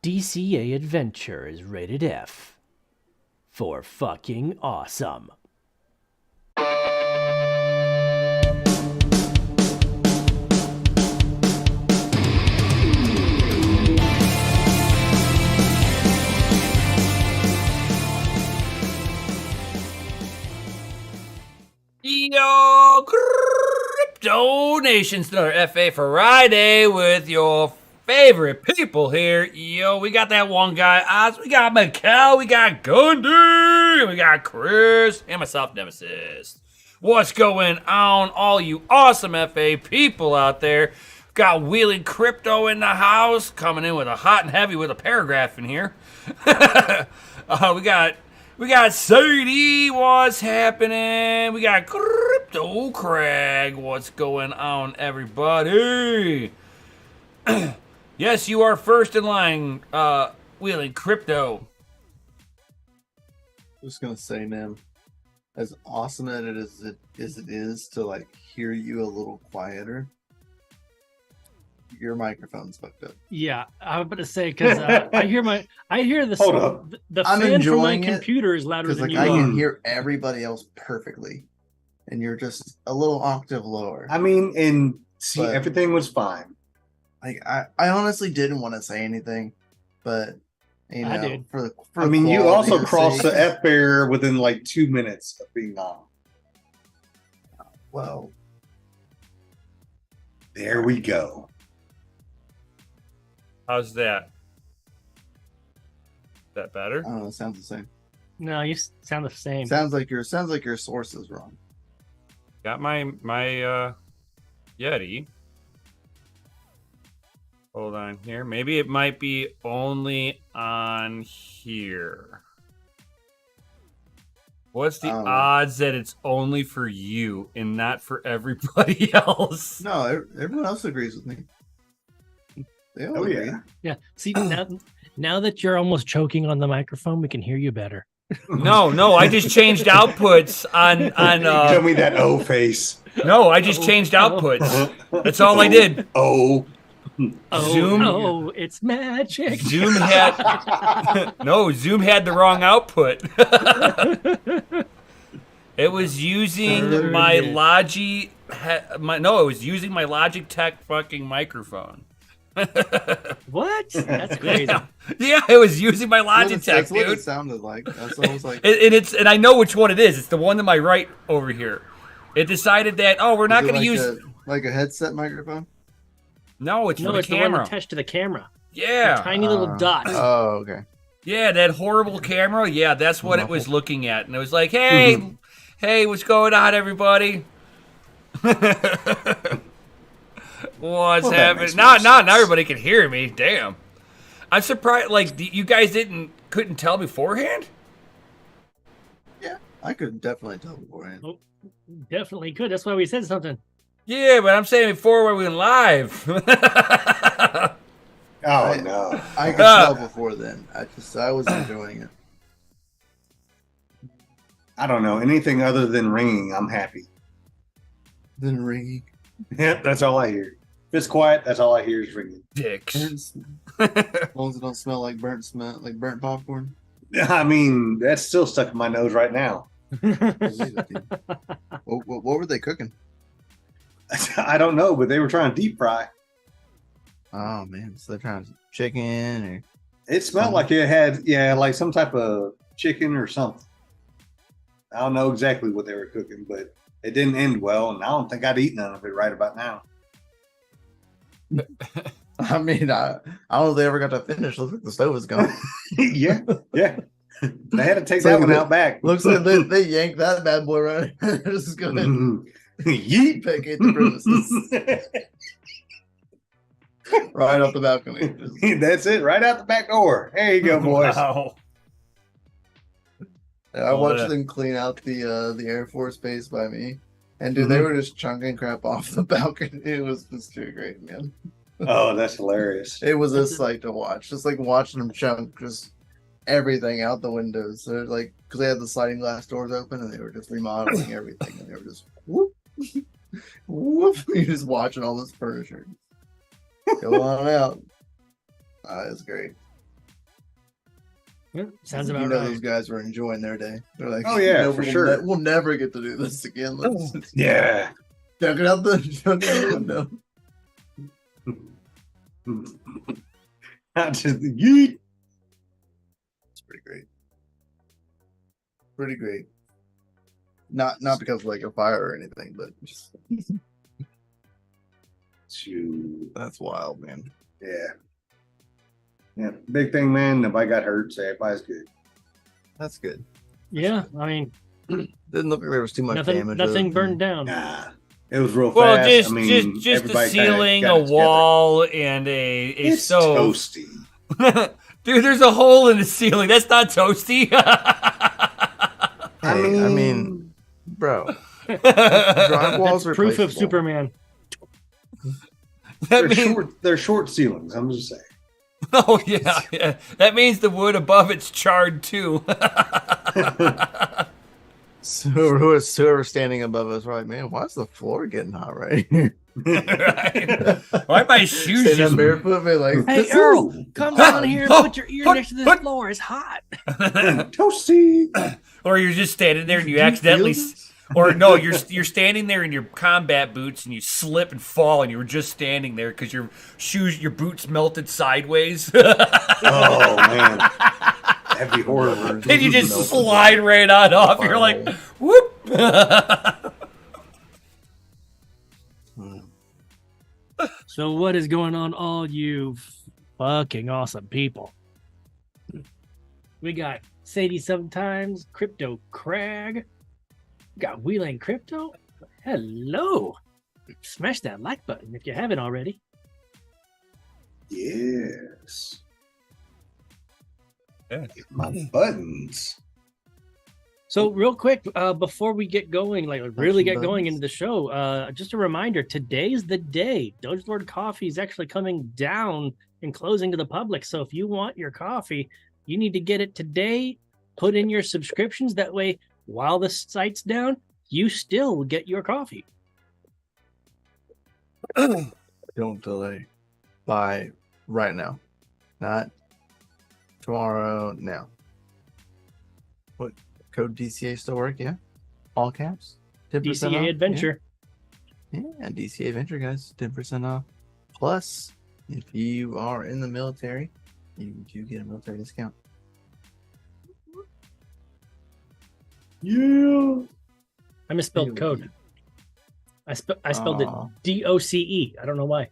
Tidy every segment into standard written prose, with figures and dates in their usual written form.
DCA adventure is rated F for fucking awesome. Yo, Crypto Nation's another FA Friday with your favorite people here. Yo, we got that one guy, Oz, we got Mikkel, we got Gundy, we got Chris, and myself, Nemesis. What's going on, all you awesome FA people out there? Got Wheeling Crypto in the house, coming in with a hot and heavy with a paragraph in here. We got Sadie, what's happening? We got Crypto Crag, what's going on, everybody? Yes, you are first in line, Wheeling Crypto. I'm just gonna say, man, as awesome as it is to like hear you a little quieter, your microphone's fucked up. Yeah, I was about to say because I hear the Hold up. the I'm fan from my enjoying it computer is louder Because than like you I are. can hear everybody else perfectly, and you're just a little octave lower. I mean, and see, But- everything was fine. Like I honestly didn't want to say anything, but you know, I did. for I mean, you also quality's crossed sake- the F barrier within like 2 minutes of being on. Well, There we go. How's that? Is that better? I don't know. It sounds the same. No, you sound the same. Sounds like your source is wrong. Got my Yeti. Hold on here. Maybe it might be only on here. What's the odds that it's only for you and not for everybody else? No, everyone else agrees with me. They all Oh, agree. yeah. Yeah. See, now that you're almost choking on the microphone, we can hear you better. No, I just changed outputs on Show me that O face. no, I just changed outputs. That's all I did. Oh. Oh, Zoom? no, it's magic. Zoom had Zoom had the wrong output. It was using my Logi. It was using my Logitech fucking microphone. What? That's crazy. Yeah, it was using my Logitech, That's what dude. it sounded like. That's almost like. And I know which one it is. It's the one to my right over here. It decided that we're not Is it going to like use. like a headset microphone. No, it's No, for the it's the one camera. attached to the camera. Yeah, Tiny little dot. Oh, okay. yeah, that horrible camera. Yeah, that's what it was looking at, and it was like, hey, hey, what's going on, everybody? What's happening? Now everybody can hear me. Damn, I'm surprised. Like you guys couldn't tell beforehand. Yeah, I could definitely tell beforehand. Oh, definitely could. That's why we said something. Yeah, but I'm saying before we went live. Oh, no. I could tell before then. I was enjoying it. I don't know. Anything other than ringing, I'm happy. Then ringing. Yep, that's all I hear. If it's quiet, that's all I hear is ringing. Dicks. As long as it don't smell like burnt popcorn. I mean, that's still stuck in my nose right now. What were they cooking? I don't know, but they were trying to deep fry. Oh man, so they're trying to chicken or It smelled like it had, like some type of chicken or something. I don't know exactly what they were cooking, but it didn't end well, and I don't think I'd eat none of it right about now. I mean, I don't know if they ever got to finish. Looks like the stove is gone. yeah. They had to take So that one they- out back. Looks like they yanked that bad boy right. This is good. Yeet. Vacate the premises right off the balcony. That's it, right out the back door. There you go, boys. Wow. I watched them clean out the Air Force base by me, and dude, they were just chunking crap off the balcony. It was just too great, man. Oh, that's hilarious. It was a sight to watch. Just like watching them chunk just everything out the windows. So like, because they had the sliding glass doors open, and they were just remodeling everything, and they were just whoop, whoop. You're just watching all this furniture go on out. It's great. Sounds You about know right. those guys were enjoying their day. They're like, Oh, yeah, "No, for we'll sure." we'll never get to do this again. Let's Yeah. chuck it out the window. Not just the yeet. It's pretty great. Pretty great. Not because of like a fire or anything, but just Shoot. that's wild, man. Yeah. Yeah. Big thing, man. Nobody got hurt, so everybody's good. That's good. Yeah, I mean, Didn't look like there was too much nothing damage. nothing burned down. Nah. It was real Well, fast. just I mean, just a everybody kinda ceiling, got a it together. wall, and a It's stove. toasty. Dude, there's a hole in the ceiling. That's not toasty. I mean, bro, drywall's That's proof of replaceable. Superman. That means, They're short ceilings. I'm just saying. oh yeah. That means the wood above it's charred too. So whoever's standing above us, right, man? Why is the floor getting hot right here? Right? Why my shoes Standing just up barefoot, man, like, Hey, this Earl, is- come down here and put your ear Put- next to this put- floor. It's hot. Toasty. Or you're just standing there and you Do you accidentally, feel this? or no, you're standing there in your combat boots and you slip and fall and you were just standing there because your boots melted sideways. Oh man, that'd be horrible. And you just slide right on off. You're like, whoop. So what is going on, all you fucking awesome people? We got Sadie sometimes, Crypto Crag, got Wheeling Crypto. Hello. Smash that like button if you haven't already. Yes. Yeah. My buttons. So real quick, before we get going, like really get buttons. going into the show, just a reminder, today's the day. DogeLord coffee is actually coming down and closing to the public. So if you want your coffee, you need to get it today, put in your subscriptions. That way, while the site's down, you still get your coffee. Don't delay. Buy right now, not tomorrow. Now. What code DCA still work? Yeah, all caps. 10% DCA off? Adventure. Yeah, DCA Adventure, guys, 10% off. Plus, if you are in the military, you do get a military discount. Yeah. I misspelled code. I spelled it Aw. DOCE. I don't know why.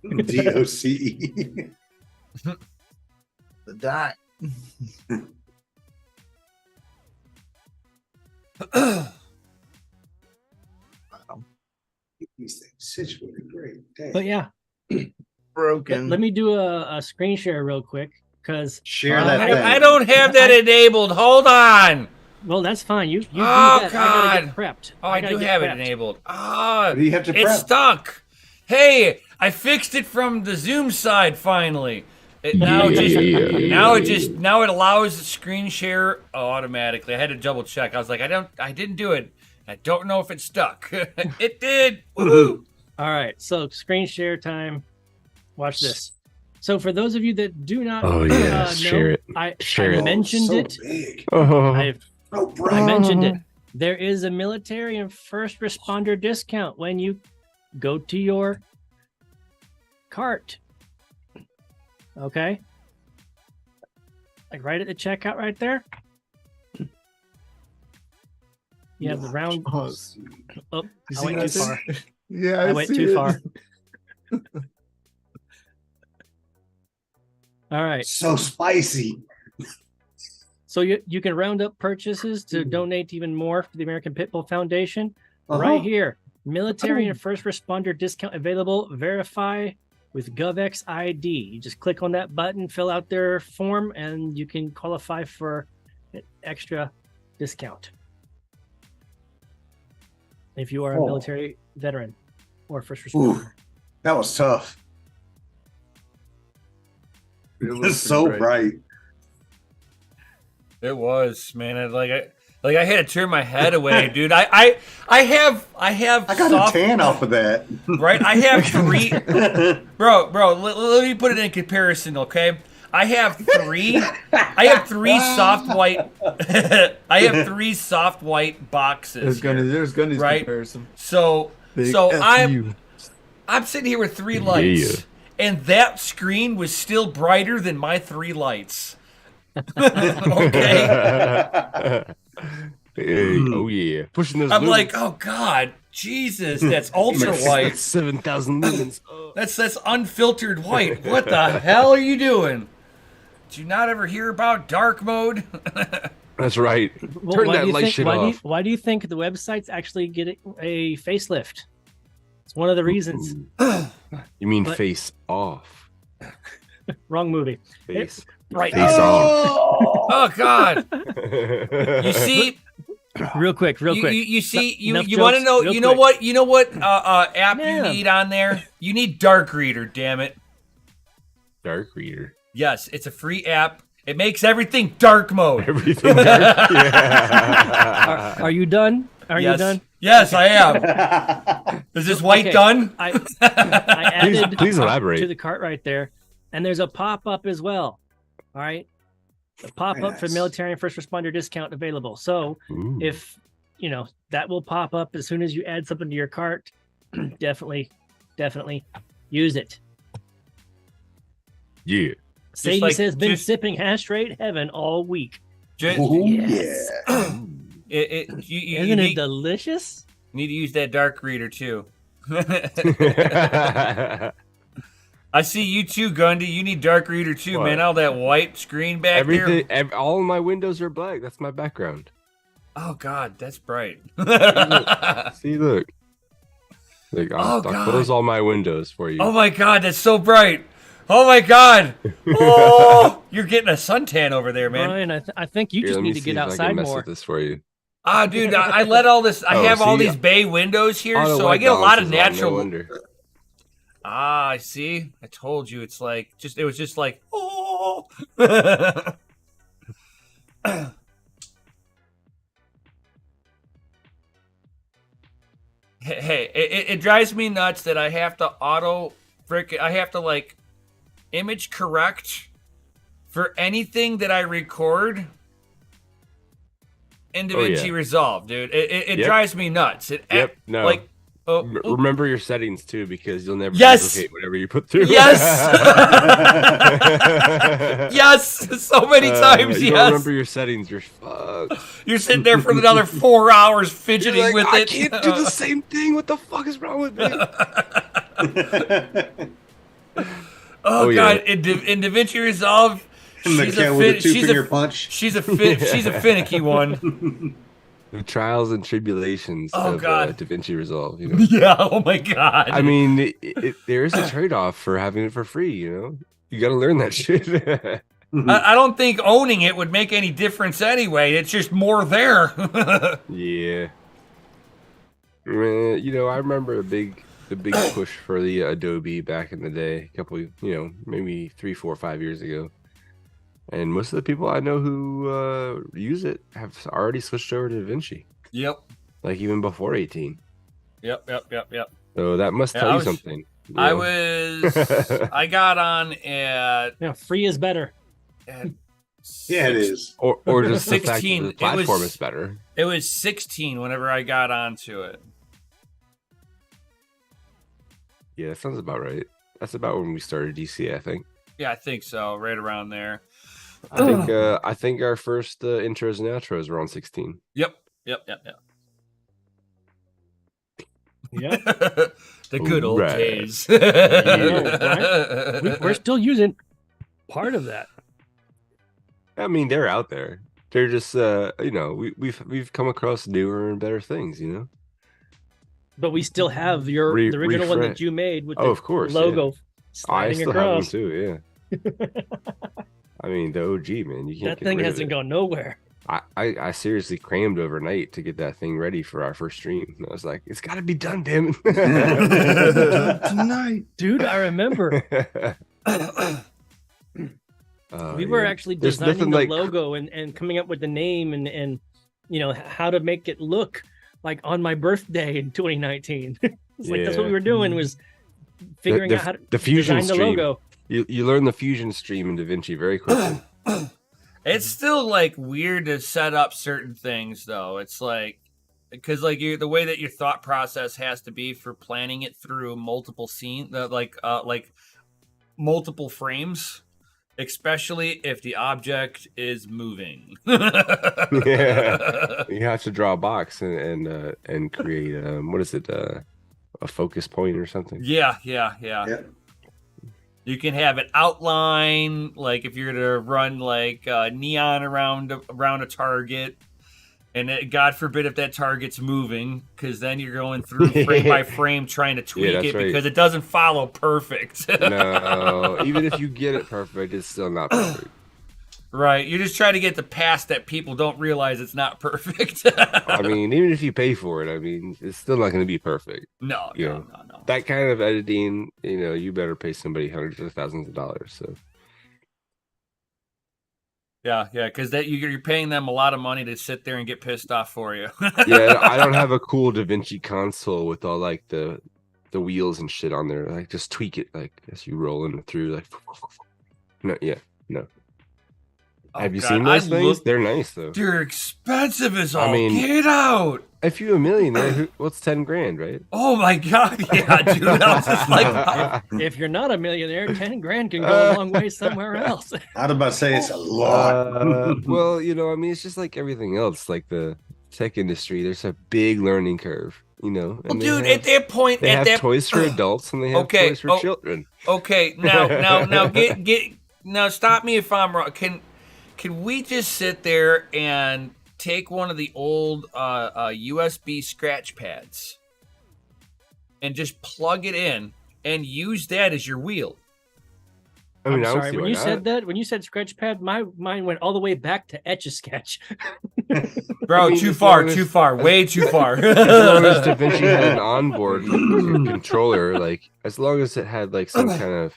DOCE. The dot. These things situated great. Dang. But yeah, Broken. let me do a screen share real quick because Share that thing. I don't have that enabled. Hold on. well, that's fine. You do Oh, that. I gotta get God. prepped. Oh, I gotta do get have it prepped. enabled. Ah, What do you have to it's prep? stuck. Hey, I fixed it from the Zoom side finally. Now it allows the screen share automatically. I had to double check. I was like, I didn't do it. I don't know if it stuck. It did. Woohoo! All right, so screen share time. Watch this. So for those of you that do not, Oh, yeah, know, share it. I Share it. mentioned so it. Big. Oh, So I bright. mentioned it. There is a military and first responder discount when you go to your cart. Okay? Like right at the checkout right there. You have the round. Oh, Oh, you I see went that too far. thing? Yeah, I went see too it. far. All right. So spicy. So you can round up purchases to donate even more for the American Pit Bull Foundation. Uh-huh. Right here. Military and first responder discount available. Verify with GovX ID. You just click on that button, fill out their form, and you can qualify for an extra discount. If you are a Oh. military veteran or first responder. Ooh, that was tough. It was It's so pretty great. bright. It was, man. I had to turn my head away, dude. I have I got soft- a tan off of that. right? I have three. Bro, let me put it in comparison, okay? I have three. I have three soft white. I have three soft white boxes. There's gonna be right? comparison. So Big so F you. I'm sitting here with three lights, and that screen was still brighter than my three lights. Okay. Hey, oh yeah, pushing those. I'm lumens. like, oh God, Jesus, that's ultra white. 7,000 lumens. That's unfiltered white. What the hell are you doing? Did you not ever hear about dark mode? That's right. Well, Turn why that do you light think, shit why off. Do you think the website's actually getting a facelift? It's one of the reasons. You mean But- face off? Wrong movie. Face. Right. Face Oh God! You see, Real quick. you see, you Enough want to jokes, know, real you know quick. what app you Yeah. need on there? You need Dark Reader. Damn it! Dark reader. Yes, it's a free app. It makes everything dark mode. Everything dark. Yeah. Are you done? Are yes. you done? Yes, I am. Is this white Okay. done? I added please elaborate. to the cart right there, and there's a pop-up as well. All right, a pop-up for Nice. military and first responder discount available. So Ooh. if that will pop up as soon as you add something to your cart, definitely use it. Yeah. Sadie like- says been just- sipping hash rate heaven all week. Just, Ooh, Yes. yeah. you Isn't it need, delicious? need to use that Dark Reader too. I see you too, Gundy. You need Dark Reader too, What? man. All that white screen back there. All of my windows are black. That's my background. Oh God, that's bright. See, look. Like, I'll God. close all my windows for you. Oh my God, that's so bright. Oh my God. Oh, you're getting a suntan over there, man. Brian, I think you Here, just let me need to see get if I can outside mess more. with this for you. Ah, dude, I let all this. I Oh, have all see? these bay windows here, Auto so I white get a lot of balance is on, no natural. wonder. Ah, I see. I told you, it's like it was just like oh. Hey, it drives me nuts that I have to I have to like image correct for anything that I record in DaVinci yeah. Resolve, dude. It Yep. drives me nuts. Yep, no. Like, oh, Remember your settings too, because you'll never Yes! duplicate whatever you put through. yes, yes, so many times. You don't Yes, remember your settings, you're fucked. you're sitting there for another 4 hours fidgeting You're like, with I it. can't do the same thing. What the fuck is wrong with me? Oh, Oh, God, yeah. in DaVinci Resolve, And the she's cat a with a fin- two she's finger a punch. she's a finicky one. The trials and tribulations Oh, of God. DaVinci Resolve. You know? Yeah. Oh my God. I mean, there is a trade-off for having it for free. You know, you got to learn that shit. I don't think owning it would make any difference anyway. It's just more there. Yeah. Man, you know, I remember the big push for the Adobe back in the day, a couple, maybe 3, 4, 5 years ago. And most of the people I know who use it have already switched over to DaVinci, Yep. like even before 18. Yep. So that must Yeah, tell I you was- something. you I know? was. I got on at. Free is better. Yeah, it is. or just the fact that 16, the it platform was- is better. It was 16 whenever I got onto it. Yeah, that sounds about right. That's about when we started DCA, I think. Yeah, I think so. Right around there. I think our first intros and outros were on 16. Yep. Yeah. The good old Right. days. We're still using part of that. I mean, they're out there. They're just we've come across newer and better things, you know. But we still have the original one that you made with the Oh, of course, logo I sliding still have one across. too, yeah. I mean, the OG, man, you can't That get thing rid of hasn't it. gone nowhere. I seriously crammed overnight to get that thing ready for our first stream. And I was like, it's got to be done, damn it. Tonight. Dude, I remember we were yeah. actually There's designing nothing the like- logo and coming up with the name and how to make it look like on my birthday in 2019. It's like that's what we were doing was figuring out how to the fusion design the stream. logo. You learn the fusion stream in DaVinci very quickly. It's still like weird to set up certain things, though. It's like because like the way that your thought process has to be for planning it through multiple scenes, like multiple frames, especially if the object is moving. Yeah, you have to draw a box and create what is it, a focus point or something. Yeah. Yeah. You can have it outline, like if you're gonna run like neon around a target, and God forbid if that target's moving, because then you're going through frame by frame trying to tweak it right. because it doesn't follow perfect. No, even if you get it perfect, it's still not perfect. Right, you're just trying to get the pass that people don't realize it's not perfect. I mean, even if you pay for it, I mean, it's still not going to be perfect. No. That kind of editing, you better pay somebody hundreds of thousands of dollars. So Yeah, because you're paying them a lot of money to sit there and get pissed off for you. yeah, I don't have a cool DaVinci console with all like the wheels and shit on there. Like just tweak it like as you rolling through. Like no. Oh, have you God, seen those things? They're nice though. They're expensive as all I mean, get out. If you're a millionaire, what's 10 grand, right? Oh my God, yeah, dude. I was just like, If you're not a millionaire, 10 grand can go a long way somewhere else. I was about to say it's a lot. Well, I mean, it's just like everything else, like the tech industry. There's a big learning curve, and well, dude, at that point, they have toys for adults and they have toys for children. Okay, now get now. Stop me if I'm wrong. Can we just sit there and take one of the old USB scratch pads and just plug it in and use that as your wheel? I mean, I'm sorry, when you said scratch pad, my mind went all the way back to Etch-a-Sketch. Bro, I mean, too far, way too far. As long as DaVinci had an onboard controller, like as long as it had like some kind of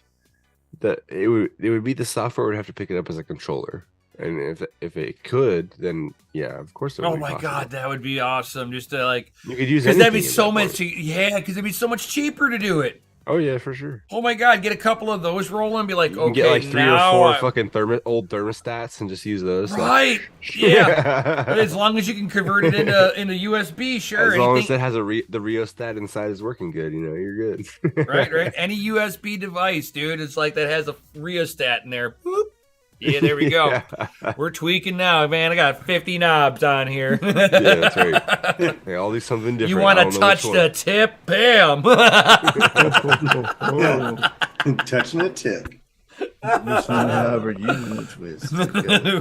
it would be the software would have to pick it up as a controller. And if it could, then yeah, of course. Oh my God, that would be awesome! Just to like, you could use because that'd be so much. Because it'd be so much cheaper to do it. Oh yeah, for sure. Oh my God, get a couple of those rolling. And be like, you can get like 3 or 4 fucking old thermostats and just use those. Right? Yeah. As long as you can convert it into USB, sure. As long as it has the rheostat inside is working good, you're good. Right. Any USB device, dude, it's like that has a rheostat in there. Boop. Yeah, there we go. Yeah. We're tweaking now, man. I got 50 knobs on here. Yeah, that's right. Hey, I'll do something different. You want to touch the tip? Bam. Touching the tip. However you want to twist.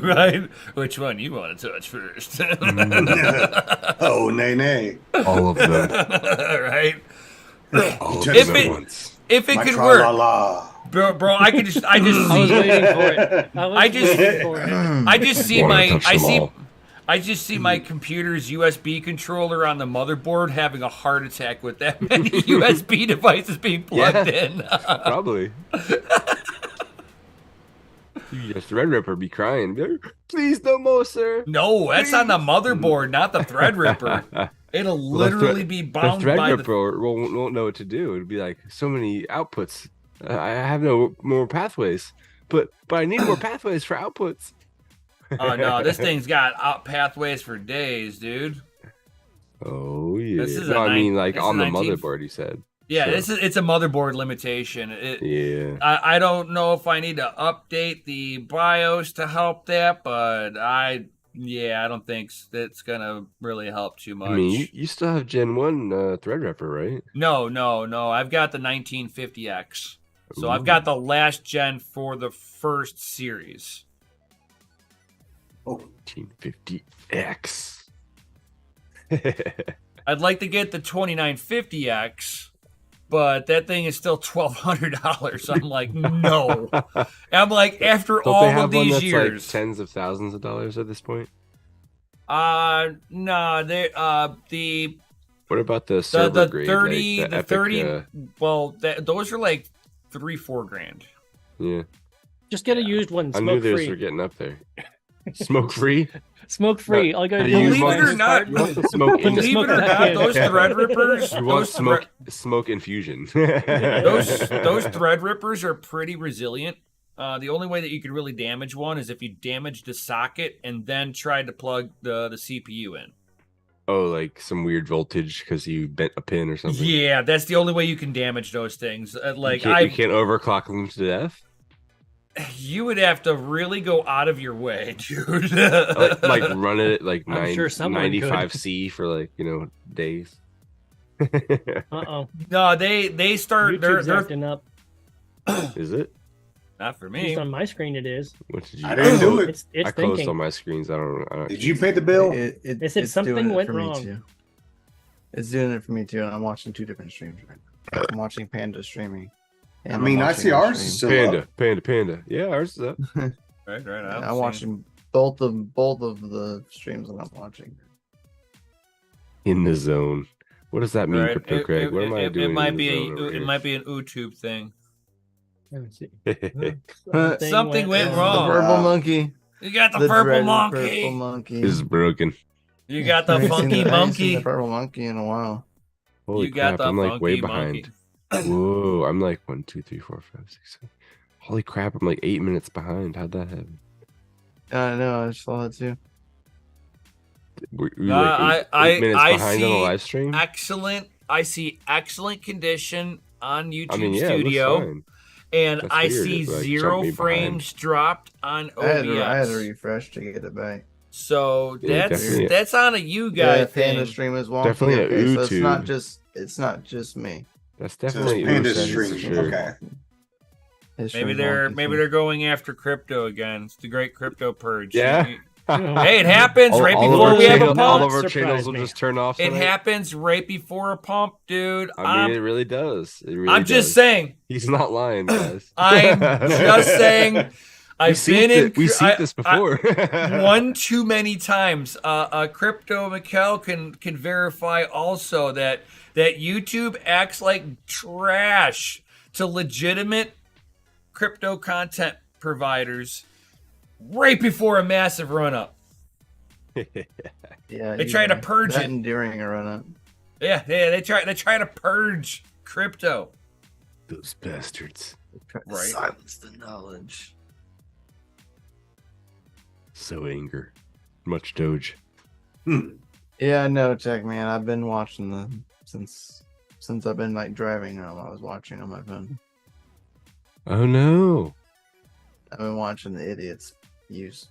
Right. Which one you want to touch first? Oh, nay. All of them. Right. All if it could work. Bro, I just I was waiting for it. I just see my computer's USB controller on the motherboard having a heart attack with that many USB devices being plugged in. Probably. Your Threadripper be crying. Please no more, sir. No, that's on the motherboard, not the Threadripper. It'll literally be bound by the Threadripper won't know what to do. It'll be like so many outputs. I have no more pathways, but I need more pathways for outputs. Oh no, this thing's got pathways for days, dude. Oh yeah. I mean, like on the motherboard, you said. Yeah, so. It's a motherboard limitation. Yeah. I don't know if I need to update the BIOS to help that, but I don't think that's gonna really help too much. I mean, you still have Gen 1 Threadripper, right? No. I've got the 1950X. So I've got the last gen for the first series. Oh, 1950X. I'd like to get the 2950X, but that thing is still $1,200. I'm like, no. I'm like, after Don't all they have of these one that's years, like tens of thousands of dollars at this point. No, they What about the server the grade? 30, like the Epic, 30. Well, those are like $3-4 grand. Yeah. Just get a used one. I knew those were getting up there. Smoke free. Smoke free. All you gotta Do do you is Believe it or want- not, You want the smoke in believe it or smoke not, back in. those thread rippers, You want those smoke infusion. those thread rippers are pretty resilient. The only way that you could really damage one is if you damaged the socket and then tried to plug the CPU in. Oh, like some weird voltage because you bent a pin or something. Yeah, that's the only way you can damage those things. Like you can't overclock them to death. you would have to really go out of your way, dude. Like run it at like I'm sure someone could. 95C for like days. Uh-oh. No, they start. YouTube's They're acting up. Is it? not for At me. least on my screen it is. What did you? I didn't do it. It's I closed thinking. all my screens. I don't. Did you pay the bill? They said it's something doing it went for me, wrong. too. It's doing it for me too, and I'm watching 2 different streams right now. I'm watching Panda streaming. and I I'm mean, I watching see your ours is stream. still Panda. up. Yeah, ours is up. Right. I'm watching both of the streams that I'm watching. In the zone. What does that mean, Right. Crypto Craig? What am I doing? It might in be the zone over it might be an YouTube thing. Let me see. here? Something went The wrong. purple Wow. monkey. You got the The purple dreaded monkey. Purple monkey. This is broken. You got the I ain't seen funky I ain't seen monkey. the purple monkey in a while. Holy You got crap! the I'm like funky way monkey. behind. Whoa! I'm like 1, 2, 3, 4, 5, 6, 7. Holy crap! I'm like 8 minutes behind. How'd that happen? I know. I saw it too. Were you like eight minutes I behind on the see live stream? excellent. I see excellent condition on YouTube I mean, yeah, it looks Studio, fine. and That's I weird. see It, like, 0 jumped me frames dropped on I had OBS. to refresh to get it back. So Yeah, that's definitely. that's on a you guy Yeah, thing. Panda stream is wonky. Definitely a okay, so YouTube. it's not just me. That's So it's definitely Panda Usain for stream. sure. Okay. His Maybe stream's they're wonky, too. they're going after crypto again. It's the great crypto purge. Yeah. Hey, it happens All- right all of before our we have a channel- all pump. of our Surprise channels will me. just turn off. It tonight. happens right before a pump, dude. I mean, it really does. It really I'm just does. saying. He's not lying, guys. I'm just saying. I've been in. We've seen this before. One too many times. Crypto Mikkel can verify also that YouTube acts like trash to legitimate crypto content providers right before a massive run up. Yeah, They try to either purge that it. and during a run up. Yeah, they try to purge crypto. Those bastards. Right. Silence the knowledge. So anger. Much Doge. Yeah, no, Tech Man. I've been watching them since I've been like driving home. I was watching on my phone. Oh no. I've been watching the idiots use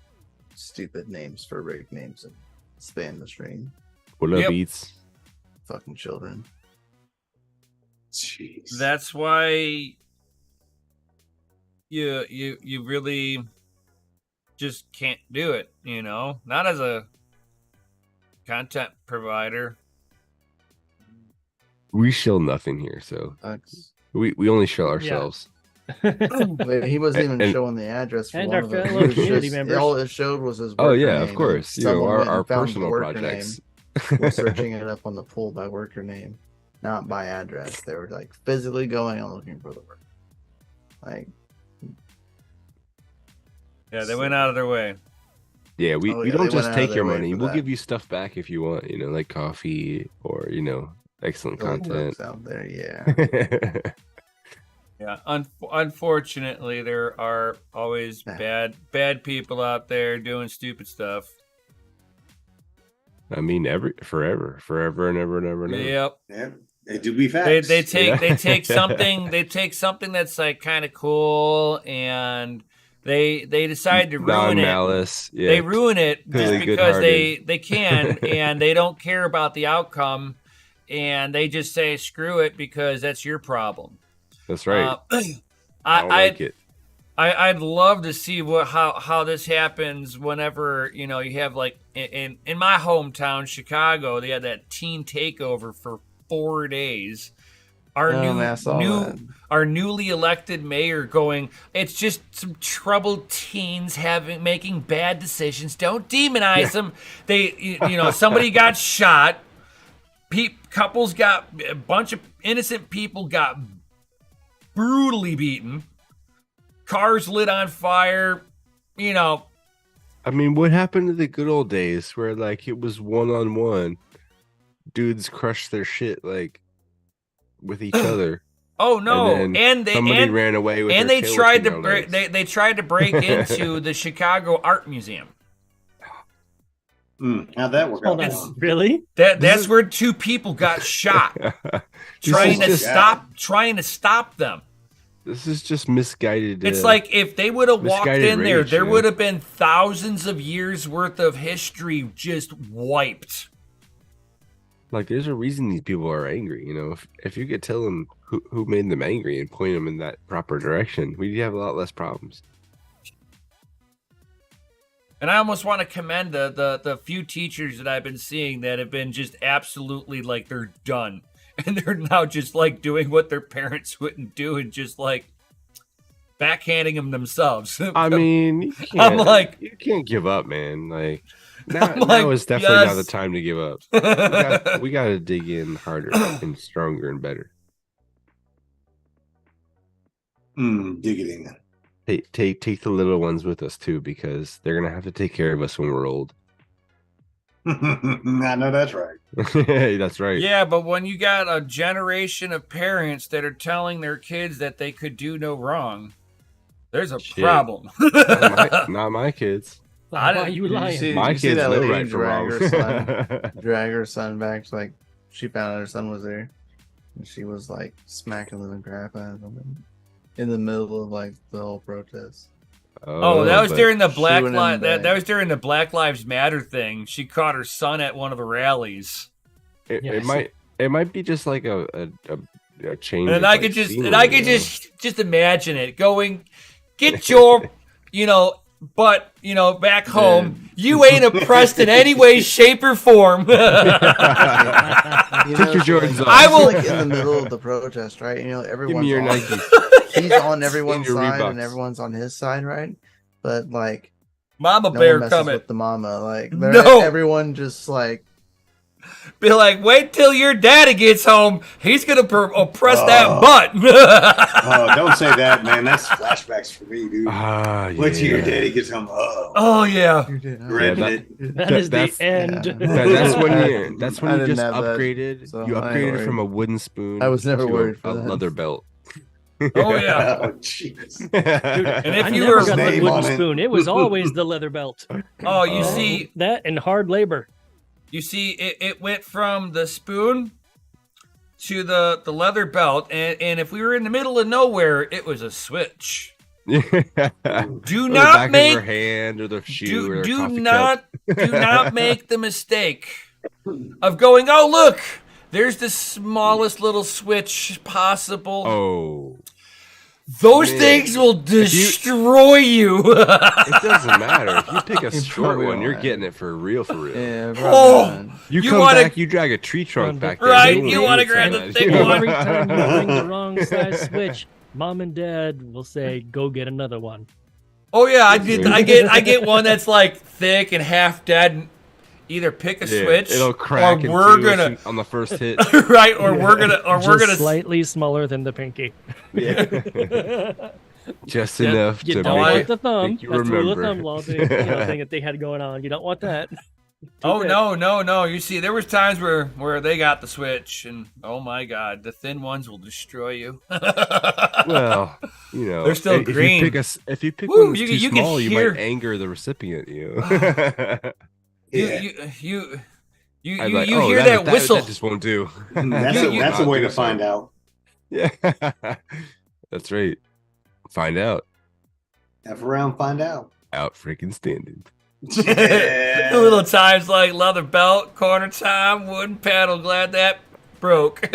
stupid names for rig names and spam the stream. What up, Yep. Eats? Fucking children. Jeez. That's why you really just can't do it, you know? Not as a content provider. We shill nothing here, so Sucks. we only shill ourselves. Wait, he wasn't even And- showing the address for And one our of them. fellow It was community just- members. All it showed was his Oh worker yeah, name, of and course. You know, someone our, went our and found the personal worker projects. name, was searching it up on the pool by worker name, not by address. They were like physically going and looking for the worker. Like, Yeah, they went out of their way. Yeah, we Oh, yeah, don't they just went out take of your their way money. for We'll that. give you stuff back if you want, you know, like coffee or, you know, excellent really content. folks out there, yeah. Yeah, unfortunately, there are always Yeah. bad people out there doing stupid stuff. I mean, forever and ever and ever and ever. Yep. Yeah, they do be facts. They take Yeah. they take something that's like kind of cool, and they decide to ruin it. Non-malice. Yeah. They ruin it just Clearly because good-hearted. they can, and they don't care about the outcome, and they just say screw it because that's your problem. That's right. I don't like it. I'd love to see how this happens whenever, you know, you have like in my hometown Chicago, they had that teen takeover for 4 days. Our I saw that. our newly elected mayor going, it's just some troubled teens making bad decisions. Don't demonize them. They you know, somebody got shot. Couples got a bunch of innocent people got brutally beaten. Cars lit on fire. You know, I mean, what happened to the good old days where like it was 1-on-1? Dudes crushed their shit like with each other. Oh no! And And somebody ran away with and their they tail tried to between their legs. they tried to break into the Chicago Art Museum. How'd that work Hold out? on. Really? That's where 2 people got shot trying to stop them. This is just misguided. It's like if they would have walked misguided in there, rage, there you know? would have been thousands of years worth of history just wiped. Like, there's a reason these people are angry. You know, if you could tell them who made them angry and point them in that proper direction, we'd have a lot less problems. And I almost want to commend the few teachers that I've been seeing that have been just absolutely like they're done. And they're now just like doing what their parents wouldn't do and just like backhanding them themselves. I mean, you can't, I'm like, you can't give up, man. Like, I'm now like, is definitely not the yes. time to give up. We got to dig in harder and stronger and better. Dig it in. Take the little ones with us too, because they're gonna have to take care of us when we're old. I know that's right. That's right. Yeah, but when you got a generation of parents that are telling their kids that they could do no wrong, there's a Shit. problem. Not my kids. I Why didn't- are you Did you lying? see- My you see kids that know lady right from drag her son? wrong. Drag her son back. Like she found out her son was there, and she was like smacking the crap out of him in the middle of like the whole protest. Oh, that was but- during the She went in that back. was during the Black Lives Matter thing. She caught her son at one of the rallies. It, Yeah, it might be just like a change. And of, I like, could just scenery, and I could you know? just imagine it going, get your butt back home. You ain't oppressed in any way, shape, or form. You Take your Jordans off. I will- like in the middle of the protest, right? Give Everyone's me your on, Nikes. he's on everyone's your side and Reeboks. everyone's on his side, right? But like Mama no bear one messes coming. with the mama. Like No. everyone just like Be like, wait till your daddy gets home. He's gonna oppress that butt. Oh, don't say that, man. That's flashbacks for me, dude. Wait till your Yeah. daddy gets home. Oh, Oh yeah. grabbing that- it. That is the that's- end. That's when I you didn't just have that, upgraded. so you I ain't upgraded worried. from a wooden spoon. I was never to worried for a that. leather belt. Oh yeah. Oh, jeez. And if I you never were got the name wooden on it. spoon. It was always the leather belt. oh, you Oh. see, That and hard labor. it went from the spoon to the leather belt, and if we were in the middle of nowhere, it was a switch. Do Or the not back of make their hand or their shoe or their do coffee not cup. do not make the mistake of going, oh look, there's the smallest little switch possible. Oh, Those man. things will destroy you. it doesn't matter. If you pick a You short probably one, you're won't. getting it for real, for real. yeah, Oh! probably not. You You come wanna- back, you drag a tree trunk back there. Right, they won't you wanna do grab the that. thick one. Every time you bring the wrong size switch, mom and dad will say, "Go get another one." Oh yeah, I get one that's like thick and half dead. And either pick a Yeah, switch, it'll crack or in we're two gonna on the first hit. right, or we're gonna Slightly smaller than the pinky. Yeah. Just Yeah, enough You to don't I- want the thumb. make you That's the rule of remember. thumb law thing, thing that they had going on. You don't want that. Oh thick. no! You see, there was times where they got the switch, and oh my god, the thin ones will destroy you. Well, They're still green. If you pick Woo, one that's you too can small, you hear- might anger the recipient. You. Yeah. you I'd be like, you "Oh, hear that whistle? That just won't do. That's a way to find out. Yeah, that's right. Find out. F around, find out. Out freaking standing. Yeah. The little times like leather belt, corner time, wooden paddle. Glad that broke.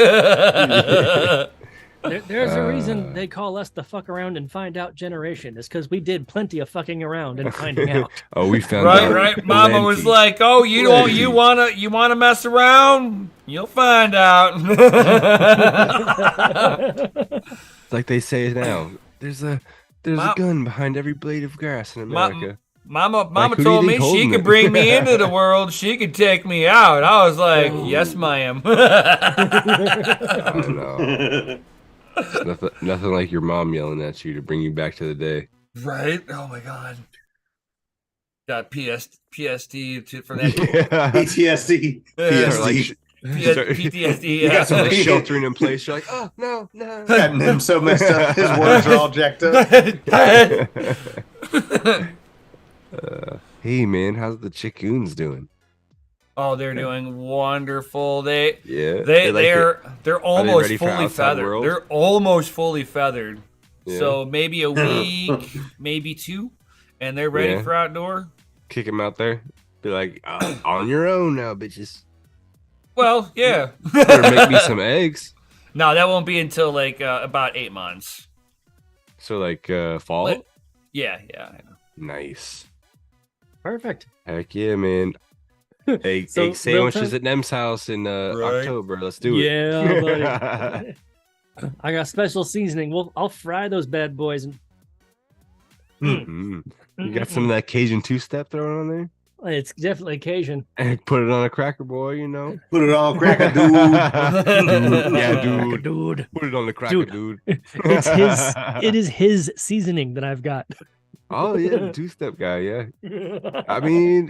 There's a reason they call us the fuck around and find out generation. It's because we did plenty of fucking around and finding out. Oh, we found Right, out. right. Mama was Plenty. like, "Oh, you don't, Plenty. you wanna mess around? You'll find out." It's like they say now. There's a gun behind every blade of grass in America. Mama Like, who do you told me think she holding could it? bring me into the world. She could take me out. I was like, "Yes, ma'am." I don't know. It's nothing like your mom yelling at you to bring you back to the day. Right? Oh my god. Got PST for that. PTSD. Or like, PSD. PTSD. You got some sheltering in place. You're like, oh no. Gotten him so messed up. His words are all jacked up. Hey man, how's the chickoons doing? Oh, they're doing wonderful. They're almost ready for fully outside feathered. world? They're almost fully feathered. Yeah. So maybe a week, maybe 2, and they're ready Yeah. for outdoor. Kick them out there. Be like, on your own now, bitches. Well, yeah. Better make me some eggs. No, that won't be until like about 8 months. So like fall. But- yeah. I know. Nice. Perfect. Heck yeah, man. Egg So, real sandwiches time- at Nem's house in Right. October. Let's do it. Yeah, buddy. I got special seasoning. I'll fry those bad boys. And Mhm. You got some of that Cajun two-step thrown on there? it's definitely Cajun. And put it on a cracker, boy, you know? Put it on cracker, dude. Yeah, dude. Dude. Put it on the cracker, dude. It is his seasoning that I've got. Oh, yeah, the two-step guy, yeah. I mean,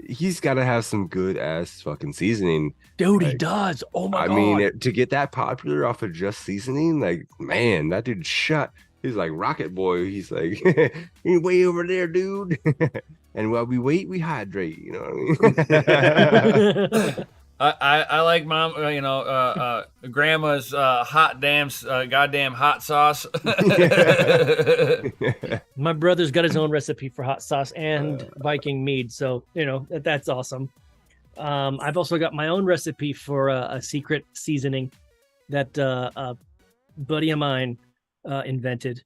he's got to have some good-ass fucking seasoning. Dude, he like, does. Oh my I god. mean, to get that popular off of just seasoning, like, man, that dude shot. He's like Rocket Boy. He's like, you're way over there, dude. And while we wait, we hydrate. You know what I mean? I like mom, grandma's goddamn hot sauce. My brother's got his own recipe for hot sauce and Viking mead, so that's awesome. I've also got my own recipe for a secret seasoning that a buddy of mine invented,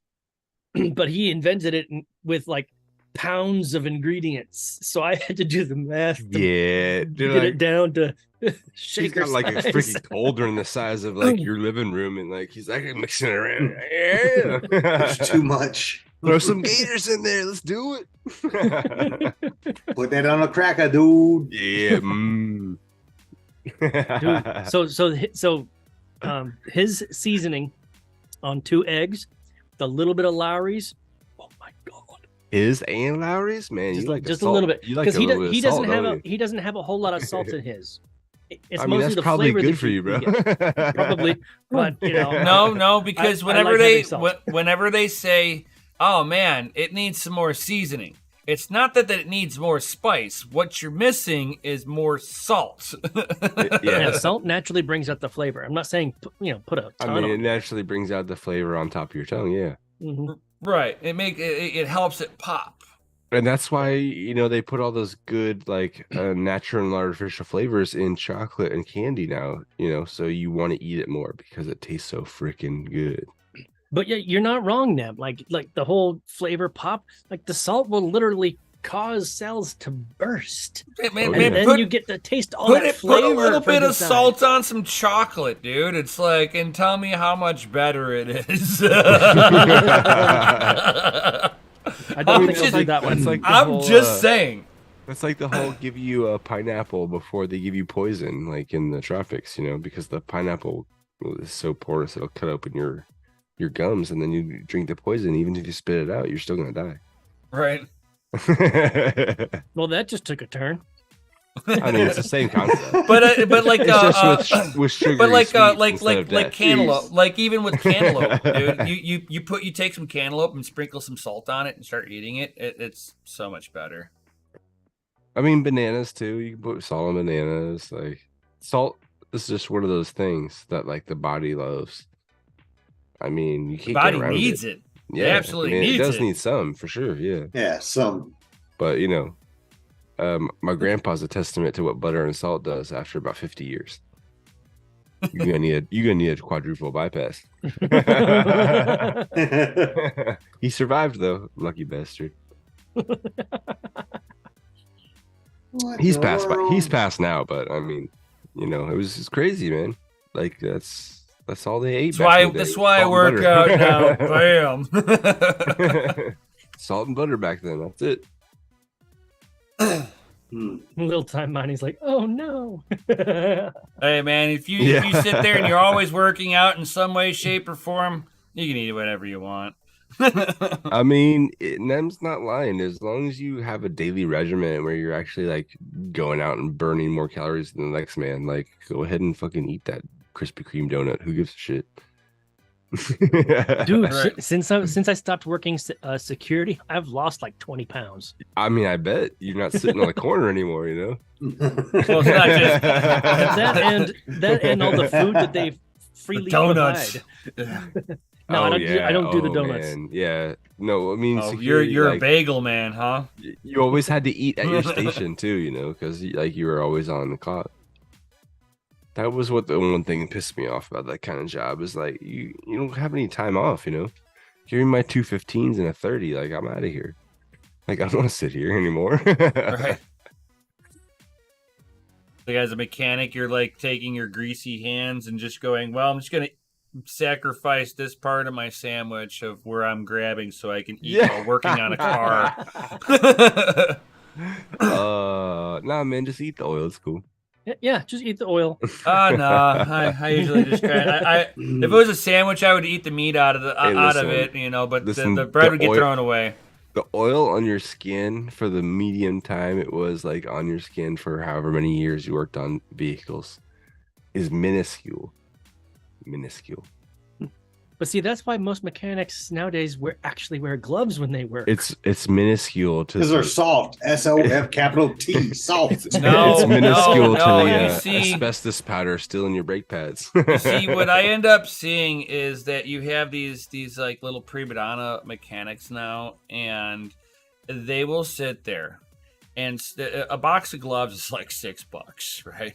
but he invented it with like pounds of ingredients, so I had to do the math to Yeah, get it down to he's shaker got like a size. freaking cauldron the size of like your living room, and like he's like mixing it around. Yeah, It's too much. throw some gators in there. Let's do it. Put that on a cracker, dude. Yeah. Dude, so his seasoning on 2 eggs, the little bit of Lowry's. Oh my god! His and Lowry's, man, Just, you like just the a salt. little bit, You like because a little bit of salt, don't you? he doesn't have a whole lot of salt in his. It's I mean, mostly that's the probably flavor good that for you, bro. get. Probably, but No, because I whenever like they having salt. whenever they say, "Oh man, it needs some more seasoning," it's not that it needs more spice. What you're missing is more salt. Yeah, salt naturally brings out the flavor. I'm not saying put a ton I mean, it on. naturally brings out the flavor on top of your tongue. Yeah. Mhm. Right. It helps it pop. And that's why they put all those good like natural and artificial flavors in chocolate and candy now. So you want to eat it more because it tastes so freaking good. But yeah, you're not wrong, Neb. Like the whole flavor pop, like the salt will literally cause cells to burst, Man, and then you get to taste all that put flavor. a little from bit of inside. salt on some chocolate, dude. It's like, and tell me how much better it is. I don't I'm think I'll just- do that one. That's like the I'm whole, just saying. That's like the whole give you a pineapple before they give you poison, like in the tropics, because the pineapple is so porous it'll cut open your gums, and then you drink the poison. Even if you spit it out, you're still gonna die. Right. Well, that just took a turn. I mean, it's the same concept. But like It's just with sugar. but like cantaloupe, like even with cantaloupe, dude, you take some cantaloupe and sprinkle some salt on it and start eating it. It's so much better. I mean, bananas too. You can put salt on bananas. Like salt is just one of those things that like the body loves. I mean, you The can't body get around needs it. it. Yeah, absolutely I mean, needs it does it. need some for sure. Yeah, Yeah, some. but my grandpa's a testament to what butter and salt does after about 50 years. You're gonna need a quadruple bypass. He survived though, lucky bastard. He's passed now, but I mean, it's crazy, man. Like that's all they ate. That's why I work out now. Bam. Salt and butter back then. That's it. Little time Money's like, oh no. Hey man, if you sit there and you're always working out in some way, shape, or form, you can eat whatever you want. I mean, Nem's not lying. As long as you have a daily regimen where you're actually like going out and burning more calories than the next man, like go ahead and fucking eat that Krispy Kreme donut. Who gives a shit? Dude, Right. since I stopped working security, I've lost like 20 pounds. I mean, I bet you're not sitting on the corner anymore, you know? Well, it's not just That and all the food that they freely donuts. provide. No, I don't do the donuts. Man. Yeah. No, I mean, Oh, security, you're a like, bagel man, huh? you always had to eat at your station too, you know, because like you were always on the clock. That was what the one thing that pissed me off about that kind of job is like you don't have any time off, you know. Give me my 2:15s and a 30, like I'm out of here. Like I don't want to sit here anymore. Right. Like as a mechanic, you're like taking your greasy hands and just going, well, I'm just gonna sacrifice this part of my sandwich of where I'm grabbing so I can eat while working on a car. Nah, man, just eat the oil. It's cool. Yeah, just eat the oil. No, I usually just if it was a sandwich, I would eat the meat out of Listen, it, you know, but listen, the bread the would get oil- thrown away. The oil on your skin for the medium time it was like on your skin for however many years you worked on vehicles is minuscule. But see, that's why most mechanics nowadays actually wear gloves when they work. It's minuscule to Because they're soft. SOF capital T. Soft. No, it's minuscule no, to you the see- asbestos powder still in your brake pads. See, what I end up seeing is that you have these like little prima donna mechanics now, and they will sit there, and a box of gloves is like $6, right?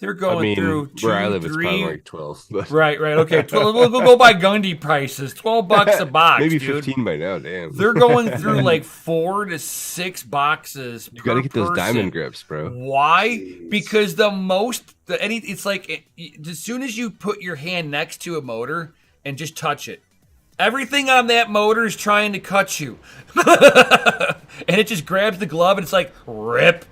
They're going through where I 2, live, it's 3. probably like 12. But Right. Okay. We'll go by Gundy prices. $12 a box, maybe dude. 15 by now. Damn. They're going through like 4 to 6 boxes. You gotta get those person. diamond grips, bro. Why? Jeez. Because it's like as soon as you put your hand next to a motor and just touch it, everything on that motor is trying to cut you, and it just grabs the glove and it's like rip.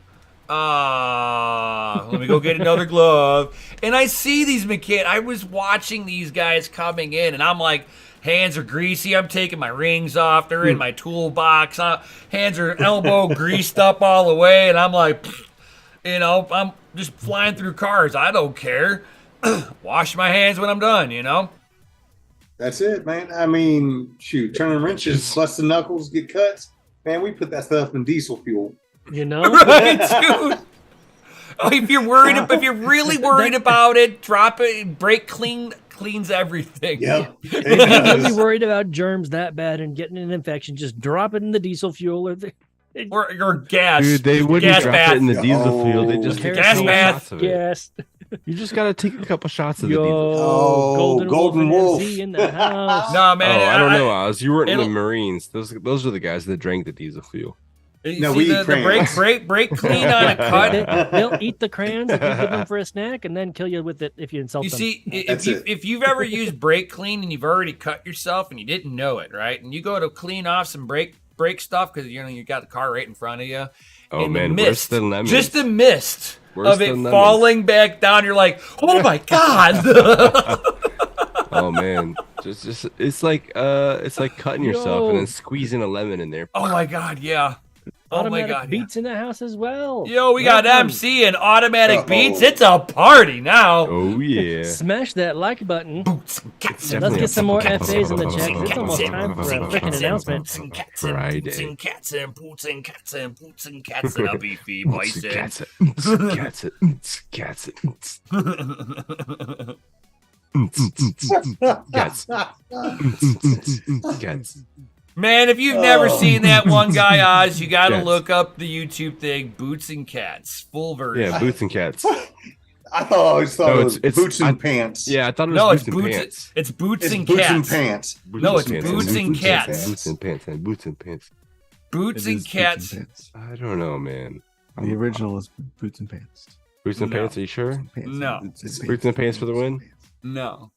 Let me go get another glove. And I see these I was watching these guys coming in, and I'm like, hands are greasy. I'm taking my rings off. They're in my toolbox. Hands are elbow greased up all the way, and I'm like, you know, I'm just flying through cars. I don't care. Wash my hands when I'm done, you know? That's it, man. I mean, shoot, turning wrenches, busting knuckles, get cuts. Man, we put that stuff in diesel fuel. You know? Right, dude? Oh, if you're really worried about it, drop it. Brake cleans everything. Yep. If you're really worried about germs that bad and getting an infection, just drop it in the diesel fuel Or gas. Dude, they wouldn't gas drop bath. it in the diesel Oh, fuel. They just take a gas couple bath. shots of it. Yes. You just gotta take a couple shots of the Yo, diesel. Oh, Golden, Golden Wolf, Wolf. and MC in the house. No, man. I don't know, Oz. You weren't in the it'll- Marines. Those are the guys that drank the diesel fuel. You No, see we the eat crayons. brake clean on a cut. They'll eat the crayons if you give them for a snack and then kill you with it if you insult You them. see, That's it. if you've ever used brake clean and you've already cut yourself and you didn't know it, right? And you go to clean off some brake stuff because you got the car right in front of you. Oh and man, the worse mist, than lemons. just the mist Worse of it than lemons. falling back down. You're like, oh my god! Oh man, just it's like cutting yourself Yo. and then squeezing a lemon in there. Oh my god, yeah. Oh my Automatic god. Yeah. beats in the house as well. Yo, we got Welcome. MC and automatic Uh-oh. beats. It's a party now. Oh yeah. Smash that like button. Boots and cats and Let's get some more Cats. FAs in the chat. 'Cause It's almost time for a freaking announcement. Boots and cats and Friday. boots and cats and boots and cats and boots and cats and a beefy Cats bison. it. Cats it. Cats it. Cats. Cats. Man, if you've never Oh. seen that one guy, Oz, you got to Cats. look up the YouTube thing, Boots and Cats, full version. Yeah, boots and cats. I always thought No, it was it's- boots and I- pants. Yeah, I thought it was No, it's boots and boots. pants. It's Boots It's and boots Cats. and pants. No, it's Boots boots and cats. Boots and pants and boots and pants. Boots It and is Cats. Boots and Pants. I don't know, man. The original is Boots and Pants. Boots and No. pants, are you sure? Boots and Pants. No. Boots and Pants for the win? No.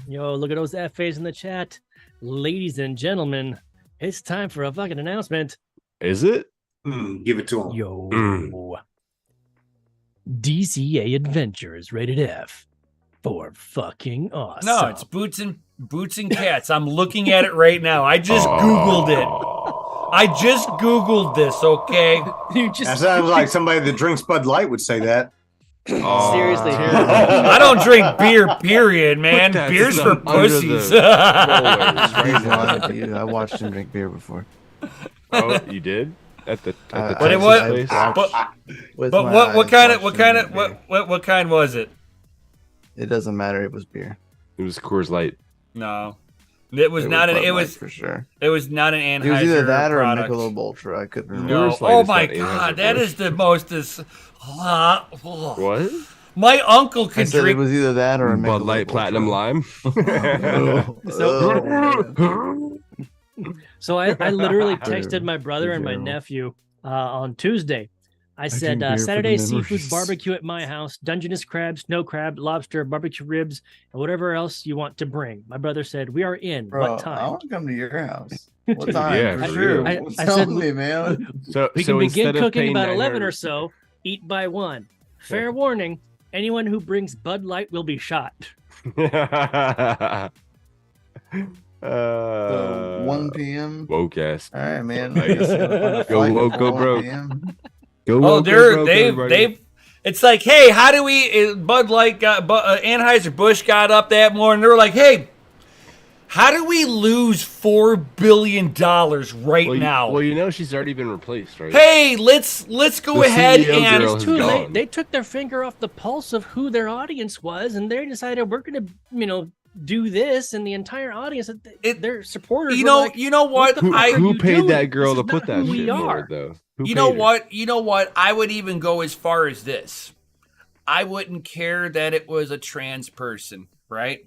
Yo, look at those FAs in the chat. Ladies and gentlemen, it's time for a fucking announcement. Is it? Give it to him. Yo. Mm. DCA Adventures rated F for fucking awesome. No, it's Boots and Boots and cats. I'm looking at it right now. I just Googled it. I just Googled this, okay? You That just sounds like somebody that drinks Bud Light would say that. seriously. I don't drink beer, period, man. Put that Beer's for stuff under the pussies. rollers right He's now. lying to you. I watched him drink beer before. Oh, you did? At the But it Texas was- place? But what kind was it? It doesn't matter. It was beer. It was Coors Light. No. It was not Bud an it Light was for sure. it was not an Anheuser It was either that or product. a Michelob Ultra. I couldn't remember. No. Coors Light Oh is my not god, that Anheuser-Busch. is the most What? My uncle I could said it drink was either that or a Bud Michelob Light Platinum Ultra. Lime. So I literally Dude, texted my brother and my terrible. nephew on Tuesday. I said drink beer for the Saturday seafood memories. barbecue at my house, Dungeness crab, snow crab, lobster, barbecue ribs, and whatever else you want to bring. My brother said we are in. Bro, What I time? want to come to your house. What time? Yeah, for for sure. real. I Tell said- me, man. So, We so can begin instead of cooking paying about 11 or 900 so. Eat by 1. Fair warning: anyone who brings Bud Light will be shot. So 1 p.m. Woke ass. All right, man. Nice. I guess I'm gonna Go fight woke, before go 1 broke. p.m. Go Oh, woke, go they're broke, they've everybody. they've. It's like, hey, how do we? Bud Light got Anheuser Busch got up that morning. They were like, hey, how do we lose $4 billion right Well, now? Well, you know she's already been replaced, right? Hey, let's go The ahead CEO and girl It's has too late. gone. They took their finger off the pulse of who their audience was, and they decided we're going to, do this, and the entire audience, their supporters. you were know like, you know what? the Who, fuck are who you paid doing? that girl This to is put not that who we shit are. forward, though? Who You know paid her? what? You know what? I would even go as far as this. I wouldn't care that it was a trans person, right?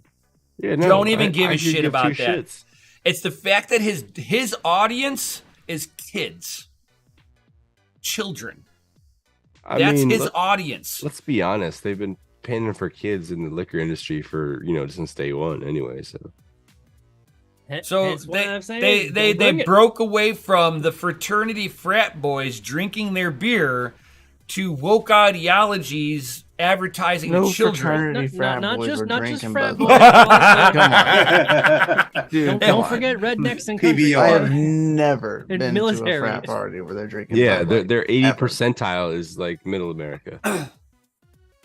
Yeah, Don't even give a could shit give about two that. shits. It's the fact that his audience is kids, children. I That's mean, his audience. let's be honest. They've been paying for kids in the liquor industry for since day one, anyway. So So Hence why I'm saying, they don't bring it. broke away from the fraternity frat boys drinking their beer to woke ideologies advertising No to children. fraternity frat not boys just were not drinking just frat Bud boys. Light. also- Dude, don't come on. forget rednecks and country. PBR. I have never And been military. to a frat party where they're drinking. yeah, Bud their Light. their 80 Ever. percentile is like middle America.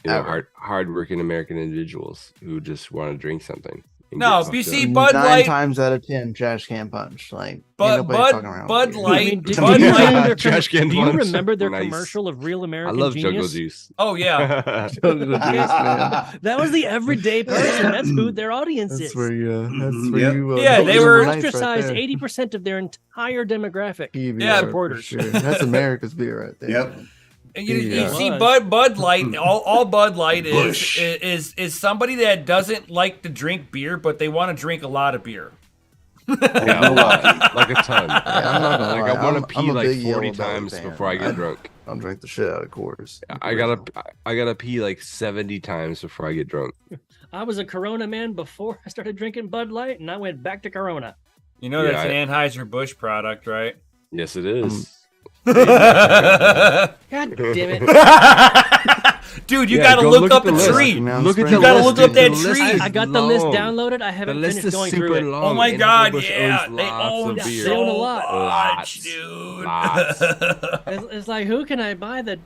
Ever. Hardworking American individuals who just want to drink something. and No, get if you fucked see up. Bud 9 Light- times out of 10, trash can punch. Like, ain't Bud nobody fucking around Bud with beer. Light. I mean, did Bud you Light. remember their Trash can do you ones. remember their Nice. commercial of Real I American love Genius? Jungle Juice. Oh yeah. Jungle Juice, man. That was the everyday person. That's who their audience That's is. where you. That's Mhm. where Yep. you. Yeah, hit they the were nights right Ostracized there. 80% of their entire demographic. PBR Yeah, for supporters. sure. That's America's beer right there. Yep. And you Yeah. see, Was. Bud Light. All Bud Light Bush. is somebody that doesn't like to drink beer, but they want to drink a lot of beer. Yeah, a lot, like a ton. I'm not gonna Like lie, I want I'm to pee a like big 40 Yellow Belly times fan. before I get drunk. I'll drink the shit out of Coors. I gotta pee like 70 times before I get drunk. I was a Corona man before I started drinking Bud Light, and I went back to Corona. You know Yeah, that's an Anheuser Busch product, right? Yes, it is. God damn it. Dude, you Yeah, gotta go look look up at the the list. tree. Now Look at spring- the gotta list, look up dude. that The list tree. is I got the list long. downloaded. I haven't The list finished is going super through it. long. Oh my Anheuser God, Busch yeah, owns they lots own of beer. They own a so lot. much, dude. Lots. It's like, who can I buy that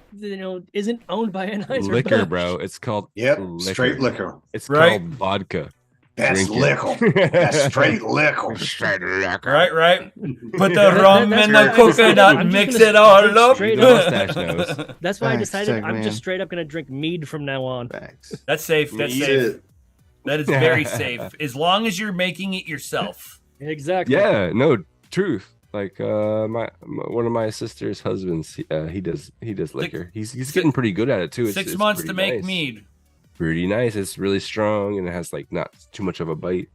isn't owned by Anheuser? Liquor, Busch? bro. It's called Yep. liquor. Straight liquor. It's Right? called vodka. That's Drink it. liquor. That's straight liquor. Straight liquor. Right. Put the rum that's and why the I decided coconut, I'm just mix gonna it all drink up. straight The mustache knows. That's why I Thanks, decided Tech I'm Man. just straight up going to drink mead from now on. Facts. That's safe. That's Eat safe. it. That is very safe. As long as you're making it yourself. Exactly. Yeah, no, truth. Like my one of my sister's husbands, he does liquor. He's getting pretty good at it too. Six It's months pretty to make nice. mead. Pretty nice. It's really strong and it has like not too much of a bite.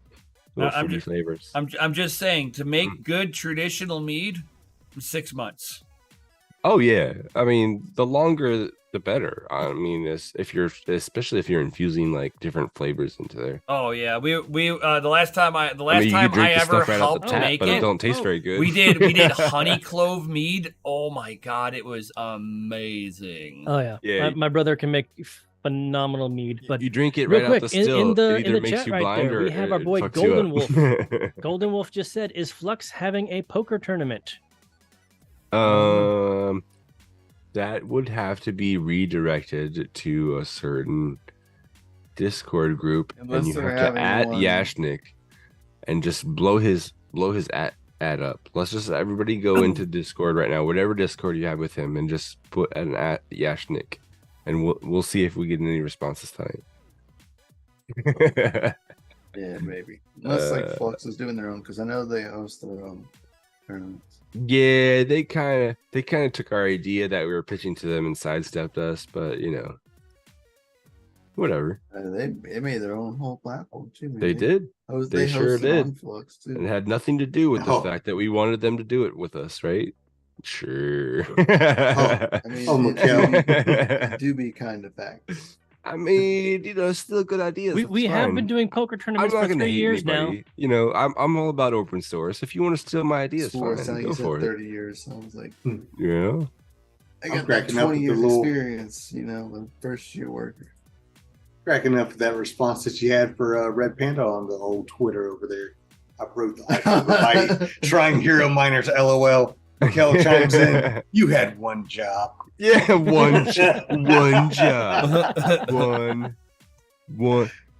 Little I'm fruity just- flavors. I'm just saying to make good traditional mead, 6 months. Oh yeah, I mean the longer the better. I mean, especially if you're infusing like different flavors into there. Oh yeah, we the last time I I mean, you time can drink I the ever stuff right out helped the tap, make but it it, don't taste very good. we did honey clove mead. Oh my god, it was amazing. Oh yeah. Yeah. My brother can make phenomenal mead. But you drink it real right quick, out the still. in the it either makes chat you right blind there, or we have our it boy fucks you Golden up. Wolf. Golden Wolf just said, "Is Flux having a poker tournament?" That would have to be redirected to a certain Discord group, Unless and you they're have to having add one- Yashnik and just blow his ad up. Let's just everybody go into Discord right now, whatever Discord you have with him, and just put an at Yashnik, and we'll see if we get any responses tonight. Yeah, maybe. Unless like Flux is doing their own, because I know they host their own tournaments. Yeah, they kind of took our idea that we were pitching to them and sidestepped us, but whatever. They made their own whole platform too. man. They did. They sure hosted did. on Flux too. And it had nothing to do with the Oh. fact that we wanted them to do it with us, right? Sure. I mean, Oh, it do be kind of facts. I mean, it's still good ideas. We It's have fine. been doing poker I'm tournaments not for gonna 3 hate years now. anybody. I'm all about open source. If you want to steal my ideas, Swore fine, sounded go like you for said it. 30 years. So I was like, Yeah. I I'm got that cracking up 20 with the years little- experience, the first year worker. Cracking up with that response that you had for Red Panda on the old Twitter over there. I wrote the Shrine Hero Miners LOL. Kel chimes in. You had one job. Yeah, one job.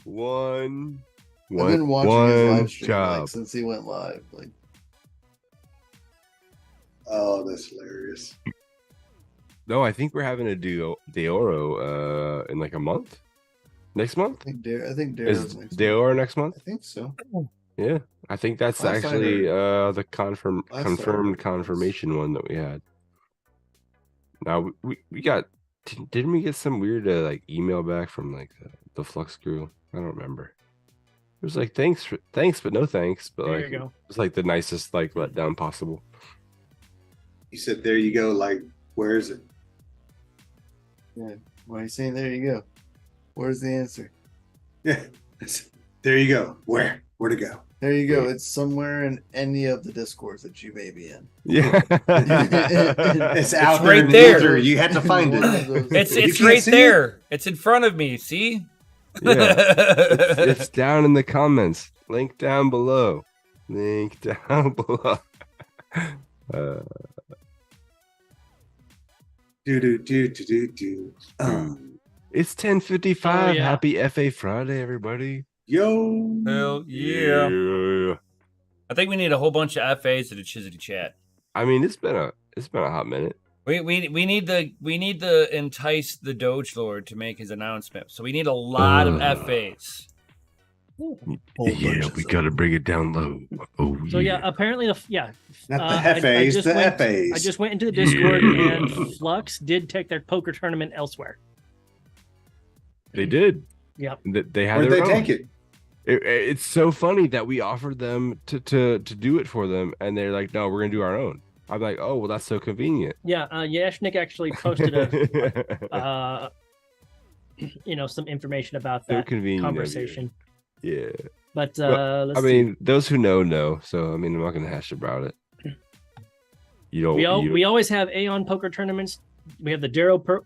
One I've been watching his live stream job. since he went live. Like, Oh, that's hilarious. No, I think we're having a Deoro in like a month. Next month? I think Is Daryl's next. Deoro next month? I think so. Yeah. I think that's Last I actually the confirmed heard. confirmation one that we had. Now we got didn't we get some weird like email back from like the Flux crew? I don't remember. It was like thanks but no thanks, but There like you go. it was like the nicest like letdown possible. You said, there you go. Like, where is it? Yeah. Why are you saying there you go? Where's the answer? Yeah. There you go. Where? Where to go? There you go. It's somewhere in any of the discords that you may be in. Yeah. It's out there right in the there. ether. You had to find One of it. those- It's You it's can't right see there. It's in front of me. See? Yeah. It's down in the comments. Link down below. Link down below. Do. It's 10:55. Oh, yeah. Happy FA Friday, everybody. Yo. Hell yeah. I think we need a whole bunch of FAs to the Chizzity chat. I mean, it's been a hot minute. We need to entice the DogeLord to make his announcement. So we need a lot of FAs. whole Yeah, bunch of we them. gotta bring it down low. Oh So yeah, apparently Not the I FAs, just the went- FAs. I just went into the Discord Yeah. and Flux did take their poker tournament elsewhere. They did. Yep. They had Where'd their they own. take it? It's so funny that we offered them to do it for them, and they're like, "No, we're gonna do our own." I'm like, "Oh, well, that's so convenient." Yeah, Yashnik actually posted a some information about So that convenient of you. conversation. Yeah. But Well, let's I mean, those who know. So I mean, I'm not gonna hash about it. You don't. see. We always have Aeon poker tournaments. We have the Darrow poker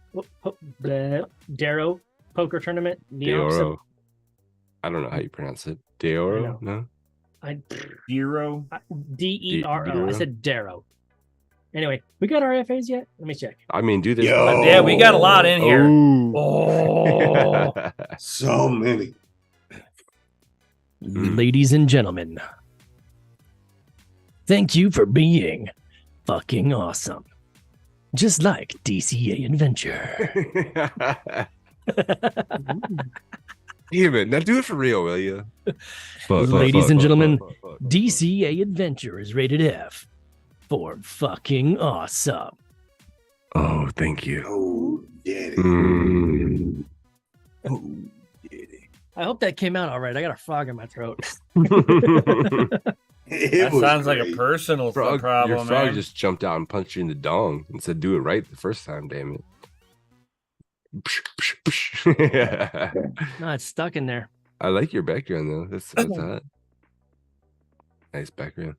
tournament. Deoro. I don't know how you pronounce it. I know. Deoro? No. Zero. Dero. I Darrow? said Darrow. Anyway, we got our FAs yet? Let me check. I mean, do this. Yo. Yeah, we got a lot in here. Oh, So many. Ladies and gentlemen, thank you for being fucking awesome. Just like DCA Adventure. Damn it. Now do it for real, will you? Ladies and gentlemen, DCA Adventure is rated F for fucking awesome. Oh, thank you. Oh, yeah. Mm. I hope that came out all right. I got a frog in my throat. That sounds like a personal Frog, problem, your frog man. just jumped out and punched you in the dong and said, "Do it right the first time, damn it." No, it's stuck in there. I like your background though. That's hot. Nice background.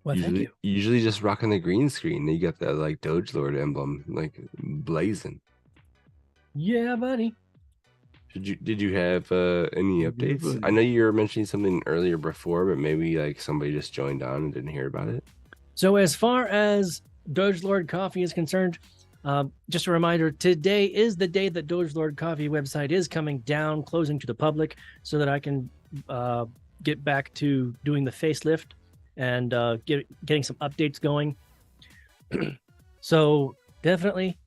Well, thank you. Usually just rocking the green screen. Then you got that like DogeLord emblem, like blazing. Yeah, buddy. Did you have any updates? I know you were mentioning something earlier before, but maybe like somebody just joined on and didn't hear about it. So as far as DogeLord Coffee is concerned, just a reminder, today is the day that DogeLord Coffee website is coming down, closing to the public, so that I can get back to doing the facelift and getting some updates going. So definitely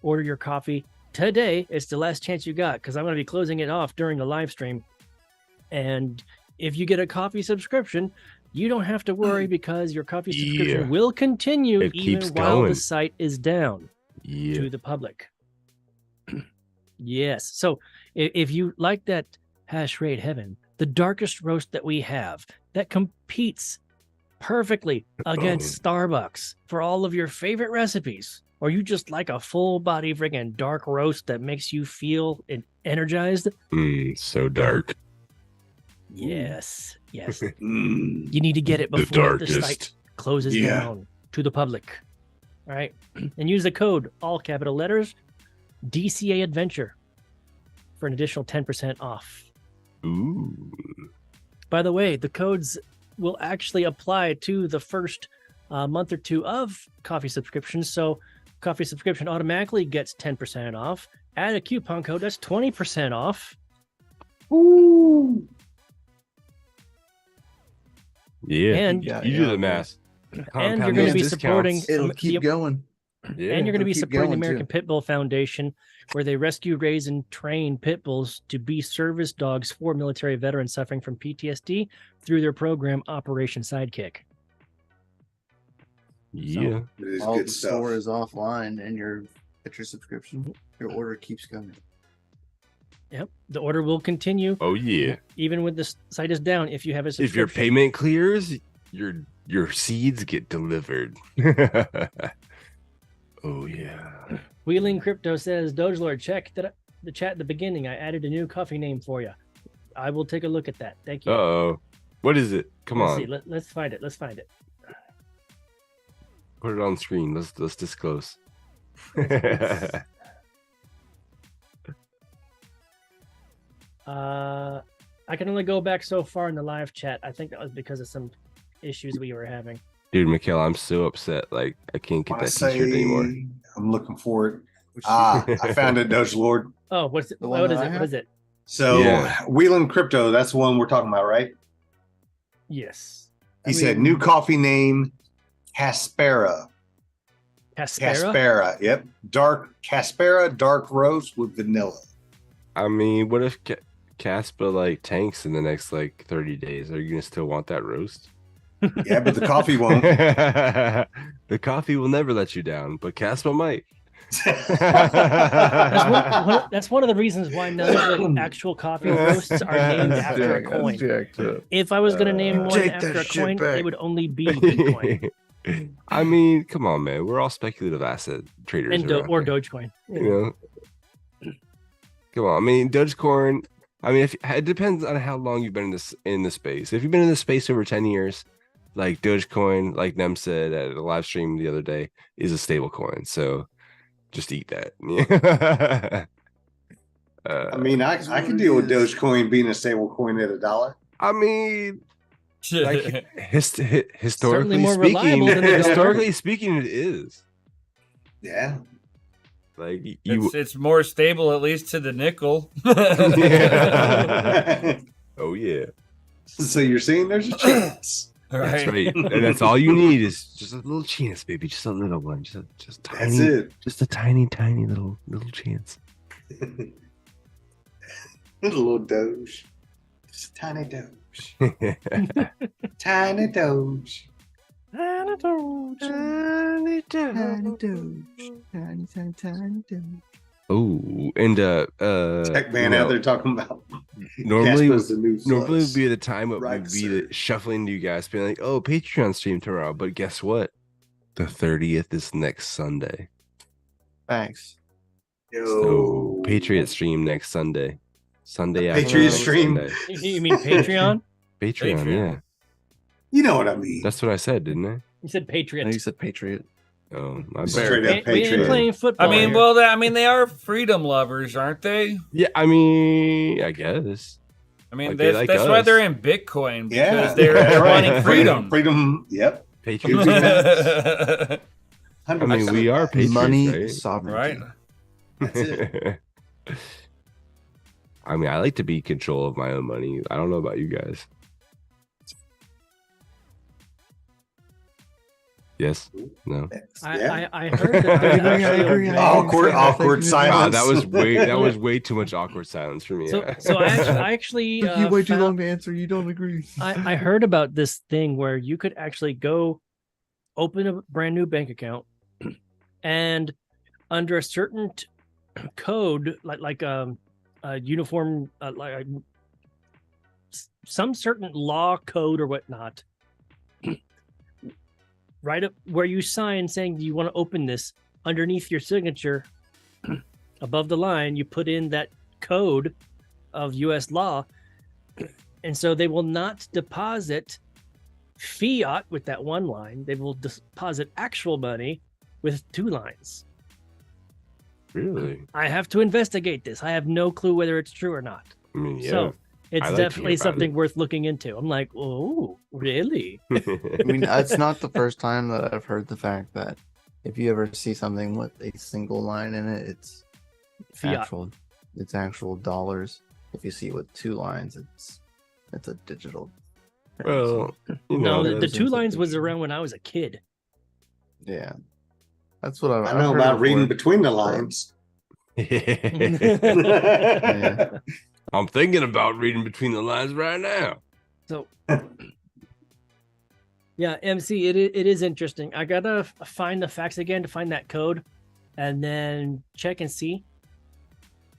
order your coffee today. It's the last chance you got, because I'm going to be closing it off during the live stream. And if you get a coffee subscription, you don't have to worry, because your coffee subscription will continue even while the site is down to the public. Yes. So if you like that hash rate heaven, the darkest roast that we have that competes perfectly against Starbucks for all of your favorite recipes, or you just like a full body friggin' dark roast that makes you feel energized. So dark. Yes. You need to get it before the site closes down to the public. All right. And use the code, all capital letters, DCA Adventure, for an additional 10% off. Ooh. By the way, the codes will actually apply to the first month or two of coffee subscriptions. So coffee subscription automatically gets 10% off. Add a coupon code, that's 20% off. Ooh. Yeah. And you do the math. And you're going to be supporting. It'll keep going. Yeah. And you're going to be Keep supporting the going, American too. Pit Bull Foundation, where they rescue, raise, and train pit bulls to be service dogs for military veterans suffering from PTSD through their program Operation Sidekick. Yeah. It is All good the stuff. store is offline, and your subscription, your order keeps coming. Yep, the order will continue Oh yeah. even when the site is down. If you have a subscription, If your payment clears, your seeds get delivered. Oh yeah. Wheeling Crypto says, DogeLord, check the chat at the beginning. I added a new coffee name for you. I will take a look at that. Thank you. Uh-oh. What is it? Come Let's on. see. Let's find it. Put it on screen. Let's disclose. I can only go back so far in the live chat. I think that was because of some issues we were having. Dude, Mikhail, I'm so upset. Like, I can't get Wanna that t-shirt anymore. I'm looking for it. I found it, DogeLord. Oh, what's it? The one What that is I it? What have? is it? So, Yeah. Wheeling Crypto, that's the one we're talking about, right? Yes. He said new coffee name, Caspera. Caspera? Caspera, yep. Caspera dark roast with vanilla. I mean, what if Caspa like tanks in the next like 30 days? Are you gonna still want that roast? Yeah, but the coffee won't. The coffee will never let you down, but Caspa might. That's one of the reasons why none of the actual coffee roasts are named after a coin. If I was going to name one Take after that a shit coin, back. it would only be Bitcoin I mean, come on, man. We're all speculative asset traders. and around here, Dogecoin. you know? Come on. I mean, Dogecoin. I mean, it depends on how long you've been in this space. If you've been in this space over 10 years, like Dogecoin, like Nem said at a live stream the other day, is a stable coin. So just eat that. I mean, I can deal with Dogecoin being a stable coin at $1. I mean, like Certainly historically more speaking, reliable than the dollar. historically speaking, it is. Yeah. Like you, It's more stable, at least to the nickel. Yeah. Oh yeah, So you're saying there's a chance. that's right. And that's all you need is just a little chance, baby. Just a little one. Just tiny. That's it. Just a tiny little chance. Little Doge. Just a tiny Doge. Tiny Doge. Oh, and Tech man out there talking about normally Caspa's the new normally flux. would be the time it Right, would be sir. the shuffling to you guys being like, oh, Patreon stream tomorrow. But guess what? The 30th is next Sunday. Thanks. So Patriot stream next Sunday. Sunday after Patriot next stream? Sunday. You mean Patreon? Patreon, Patreon. yeah. You know what I mean. That's what I said, didn't I? You said I know Patriot. you said Patriot. Oh, my Straight bad. up We ain't patriot. playing football. I mean, here. well, they are freedom lovers, aren't they? Yeah, I mean, I guess. I mean, Like, they that's, like that's why us. they're in Bitcoin, because Yeah, they're that's right. wanting freedom. Freedom. Yep. Patriots. Right. I mean, we are patriots, Money, right? sovereignty. That's it. I mean, I like to be in control of my own money. I don't know about you guys. Yes? No? Yeah. I heard that. I agree. Awkward silence. Wow, that was way too much awkward silence for me. So I actually Took you way too found- long to answer. You don't agree. I heard about this thing where you could actually go open a brand new bank account and under a certain code, like a uniform, some certain law code or whatnot, right up where you sign saying you want to open this, underneath your signature, above the line, you put in that code of U.S. law, and so they will not deposit fiat with that one line. They will deposit actual money with two lines. Really? I have to investigate this. I have no clue whether it's true or not. I mean, yeah. So it's I'd like to definitely hear about something it. worth looking into. I'm like, oh, really? I mean, it's not the first time that I've heard the fact that if you ever see something with a single line in it, it's Fiat. actual dollars. If you see it with two lines, it's a digital. Well, you No, know, the two lines was around when I was a kid. Yeah, that's what I know about reading between the lines. Yeah. I'm thinking about reading between the lines right now. So, yeah, MC, it is interesting. I gotta find the facts again to find that code, and then check and see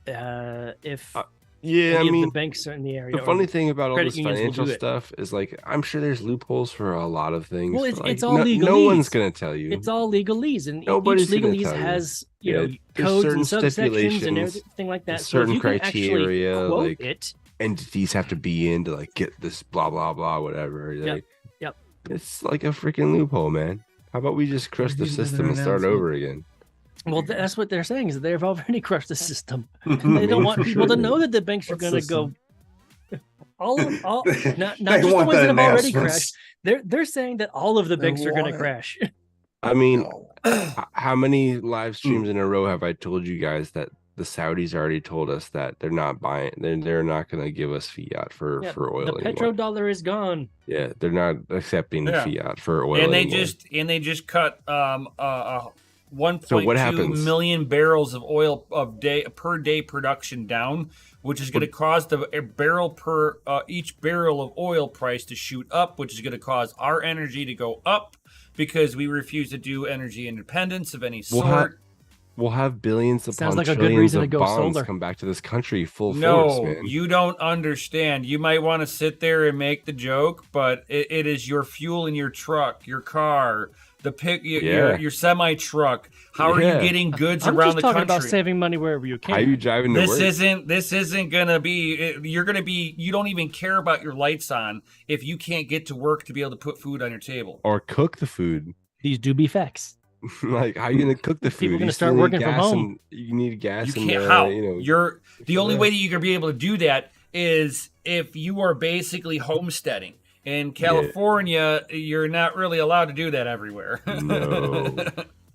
if Yeah, I any of mean, the banks are in the area. the or- funny thing about all credit this unions will financial do it. stuff is, like, I'm sure there's loopholes for a lot of things. Well, but, it's- like, it's all no legalese. one's gonna tell you. It's all legalese, and Nobody's each gonna legalese tell you. has Yeah, know there's codes and certain subsections and stipulations, everything like that. there's So if certain you can actually criteria, quote like- it, Entities have to be in to, like, get this blah blah blah whatever. Yep, Like, yep. It's like a freaking loophole, man. How about we just crush the Read another system and start announcement. over again? well, that's what they're saying is that they've already crushed the system. Mm-hmm. They don't want For people to sure. know that the banks are What going to system? go. All not They just the want ones that have already announcements. crashed. They're saying that all of the They banks are going want to it. crash. I mean, No. how many live streams in a row have I told you guys that the Saudis already told us that they're not buying, they're not going to give us fiat for Yeah, oil the anymore. petrodollar is gone. Yeah, they're not accepting Yeah. fiat for oil and they anymore. just cut 1.2 happens? million barrels of oil per day production down, which is going to cause the each barrel of oil price to shoot up, which is going to cause our energy to go up because we refuse to do energy independence of any We'll sort. We'll have billions upon Sounds like a good trillions reason to of go bonds solar. come back to this country full force, No, man. you don't understand. You might want to sit there and make the joke, but it is your fuel in your truck, your car, your semi truck. How are Yeah. you getting goods I'm around just the talking country? about saving money wherever you How are you can. driving to work? This isn't gonna be. You're gonna be. You don't even care about your lights on if you can't get to work to be able to put food on your table. Or cook the food. These do be facts. Like, how are you gonna cook the food? People are gonna You start still need working from gas home. and- you need gas You and can't. How you know. the only Yeah. way that you're gonna be able to do that is if you are basically homesteading. In California, you're not really allowed to do that everywhere. No.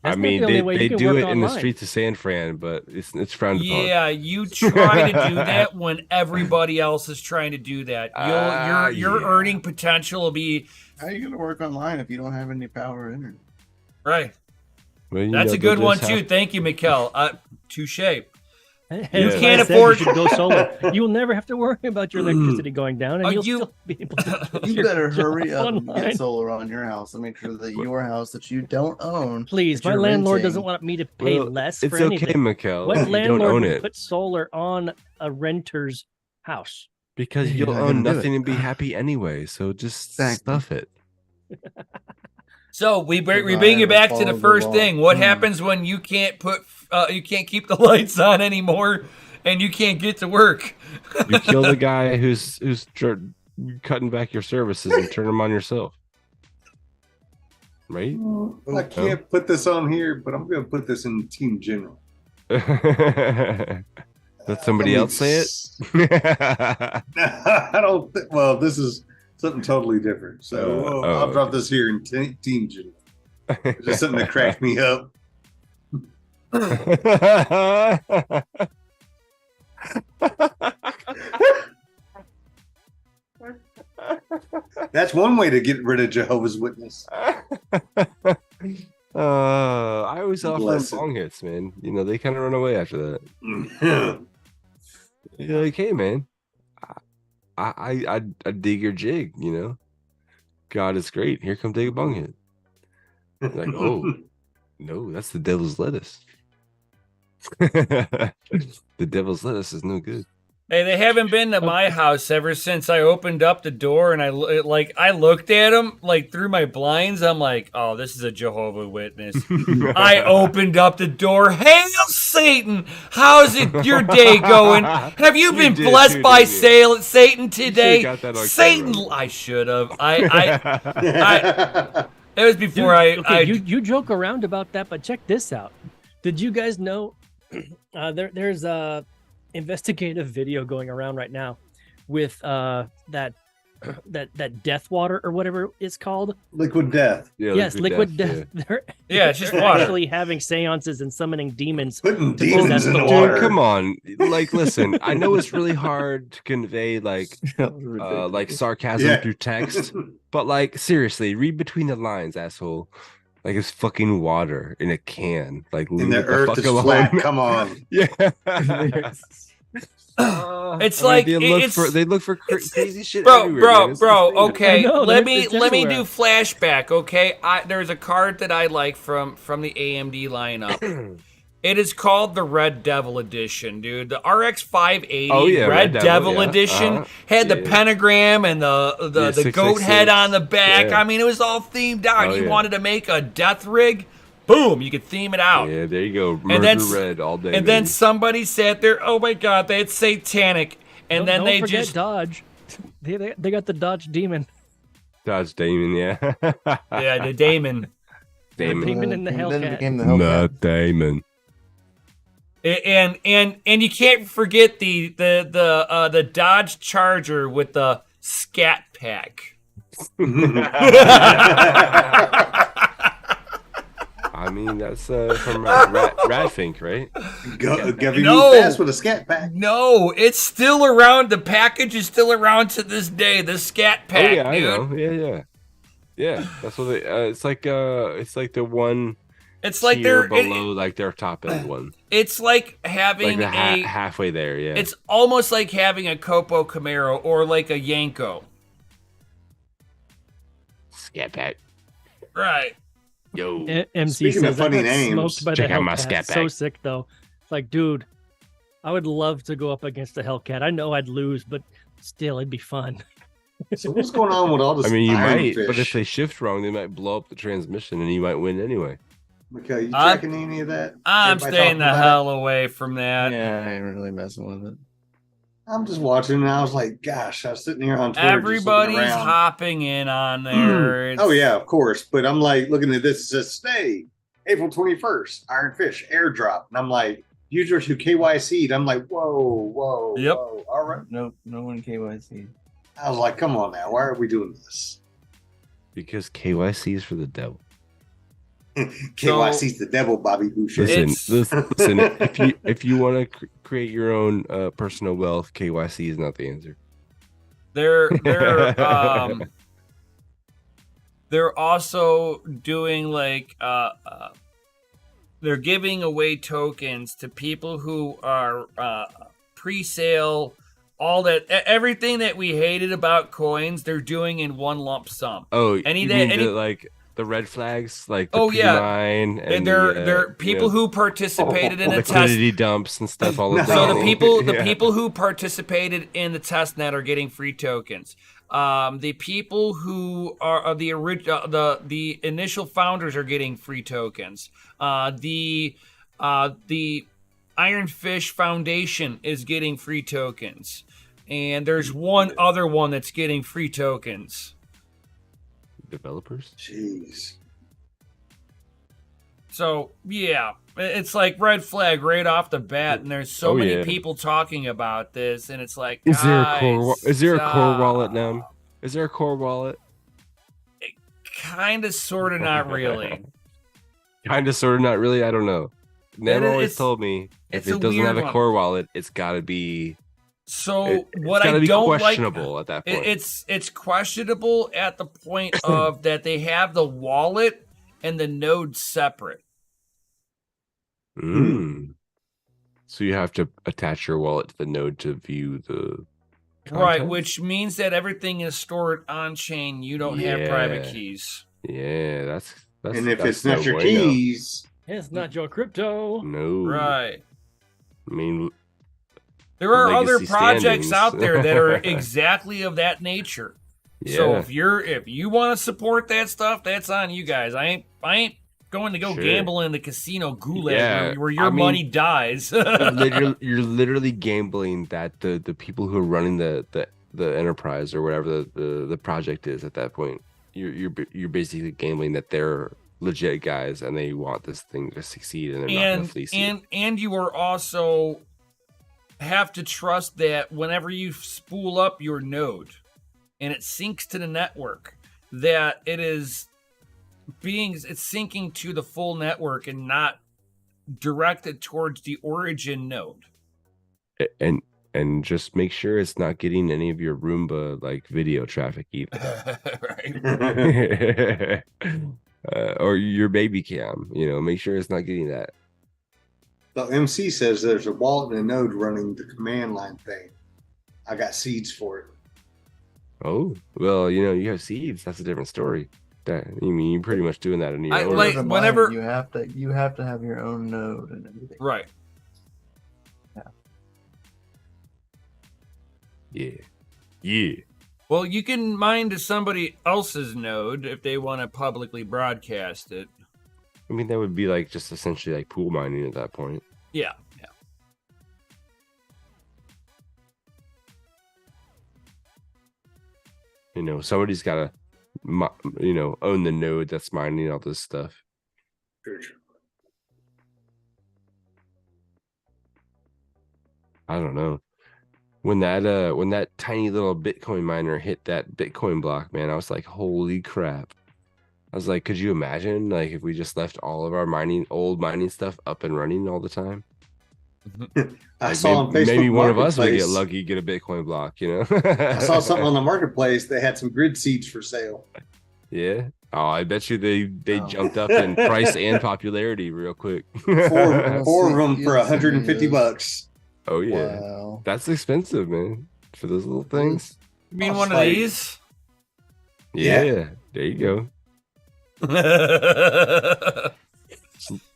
I That's not mean, the only way you they can do work it in the online. streets of San Fran, but it's frowned upon. Yeah, you try to do that when everybody else is trying to do that. Your Yeah. earning potential will be How are you gonna work online if you don't have any power or internet? right. Well, you That's know, a good they'll one just too. have- Thank you, Mikkel. Touche. Hence You why can't I said afford- you should go solar. You'll never have to worry about your electricity going down, and Oh, you'll you- still be able to. do You your better job hurry up and online. get solar on your house and make sure that your house that you don't own. Please, that my you're landlord renting- doesn't want me to pay Well, less it's for okay, anything. Mikkel. What if you don't landlord own would it put solar on a renter's house? because You're you'll not own gonna do nothing it. and be happy anyway. So just Exactly. stuff it. So we bring Survive you and back to follow the the first law. thing. What happens when you can't keep the lights on anymore, and you can't get to work? You kill the guy who's cutting back your services and turn them on yourself. right? I can't put this on here, but I'm going to put this in Team General. Let somebody else say it. I don't. Well, this is something totally different. So I'll drop okay. this here in Team General. It's just something that cracked me up. That's one way to get rid of Jehovah's Witness. I always offer them Bless it. bong hits, man. You know, they kind of run away after that. You're like, hey, man, I dig your jig, you know. God is great. Here come take a bong hit. Like, oh, no, that's the devil's lettuce. The devil's lettuce is no good. Hey, they haven't been to my house ever since I opened up the door, and I looked at them like through my blinds. I'm like, oh, this is a Jehovah Witness. I opened up the door. Hail Satan! How's it your day going? Have you been blessed by Satan today? Satan, I should have. It was before you joke around about that, but check this out. Did you guys know there's a investigative video going around right now with that death water or whatever it's called? Liquid death. Yeah, yes, liquid death. Yeah, it's just they're water. actually having seances and summoning demons. Putting to demons possess in the the water. Dude, come on. Like, listen, I know it's really hard to convey like sarcasm through text, but like seriously, read between the lines, asshole. Like it's fucking water in a can. Like And the earth is flat. Come on. Yeah. It's I like mean, they look for crazy shit everywhere, man. It's insane. Okay. I know, let me it's do everywhere. flashback. Okay, there's a card that I like from the AMD lineup. It is called the Red Devil Edition, dude. The RX 580 Red Devil Edition had the pentagram and the goat head on the back. Yeah. I mean, it was all themed out. Oh, You yeah. wanted to make a death rig? Boom, you could theme it out. Yeah, there you go. And then Murder red all day. And then baby. somebody sat there, oh my god, that's satanic. And then Don't they forget just Dodge. They got the Dodge Demon. Dodge Damon, yeah. yeah, the Damon. Damon. Demon in the Then Hellcat. it became the Hellcat. Not Damon. And you can't forget the Dodge Charger with the Scat Pack. I mean, that's from Radfink, right? Giving you fast with a scat pack. No, it's still around. The package is still around to this day. The Scat Pack, Oh yeah, I dude. know. Yeah. That's what they. It's like the one. It's like tier they're below like their top end one. It's like having Like the halfway there. Yeah. It's almost like having a Copo Camaro or like a Yanko. Scat Pack. Right. Yo. MC Speaking of says funny I got names, smoked by check the out my Hellcat. Scat So Pack. sick though. It's like, dude, I would love to go up against the Hellcat. I know I'd lose, but still, it'd be fun. So what's going on with all this? I mean, you iron might, fish? but if they shift wrong, they might blow up the transmission, and you might win anyway. Mikhail, you tracking any of that? I'm Everybody staying the talking about hell away from that. Yeah, I ain't really messing with it. I'm just watching, and I was like, "Gosh!" I was sitting here on Twitter, Everybody's just looking around. hopping in on there. Oh It's- yeah, of course. But I'm like looking at this. It says stay April 21st, Iron Fish airdrop, and I'm like, users who KYC'd. I'm like, whoa. Yep. Whoa. All right. No one KYC. I was like, come on now, why are we doing this? Because KYC is for the devil. KYC's the devil, Bobby Boucher. Listen. If you want to create your own personal wealth, KYC is not the answer. They're also doing like they're giving away tokens to people who are pre-sale. All that, everything that we hated about coins, they're doing in one lump sum. Oh, Any you day- mean any- like the red flags, like the Oh, yeah. P9 And the, they're people who participated in a test. liquidity dumps and stuff all the So time. the Yeah. people who participated in the test net are getting free tokens. The people who are the original, the initial founders are getting free tokens. The Iron Fish Foundation is getting free tokens, and there's one other one that's getting free tokens. Developers. Jeez. So yeah, it's like red flag right off the bat, and there's so many people talking about this, and it's like, Is there a core? guys, Is there a core wallet stop. now? Is there a core wallet? Kind of, sort of, not really. Kind of, sort of, not really. I don't know. Nano always told me if it doesn't have a core wallet, it's got to be. So what I don't like, questionable at that point. It's questionable at the point of that they have the wallet and the node separate. So you have to attach your wallet to the node to view the content? Right, which means that everything is stored on chain. You don't have private keys. Yeah, that's and if that's it's not no your bueno. keys, it's not your crypto. No. Right. I mean, there are other legacy projects standings. out there that are exactly of that nature. Yeah. So if you want to support that stuff, that's on you guys. I ain't going to go gamble in the casino gulag where your money dies. you're literally gambling that the people who are running the enterprise or whatever the project is at that point, you're basically gambling that they're legit guys and they want this thing to succeed and they're not going to fleece you. And you are also have to trust that whenever you spool up your node and it syncs to the network, that it's syncing to the full network and not directed towards the origin node. And just make sure it's not getting any of your Roomba like video traffic either. Right. Or your baby cam, make sure it's not getting that. The MC says there's a wallet and a node running the command line thing. I got seeds for it. Oh, well, you have seeds. That's a different story. You're pretty much doing that in your own. Like whenever you have to have your own node and everything. Right. Yeah. Well, you can mine to somebody else's node if they want to publicly broadcast it. I mean, that would be like just essentially like pool mining at that point. Yeah. Somebody's got to, own the node that's mining all this stuff. I don't know. When that tiny little Bitcoin miner hit that Bitcoin block, man, I was like, holy crap. I was like, could you imagine like if we just left all of our old mining stuff up and running all the time? I saw on Facebook maybe one of us would get Marketplace- lucky, get a Bitcoin block, I saw something on the marketplace. They had some grid seeds for sale. Yeah. Oh, I bet you they jumped up in price and popularity real quick. Four of them for $150. Oh yeah. Wow. That's expensive, man. For those little things. You mean one of these? Yeah. There you go.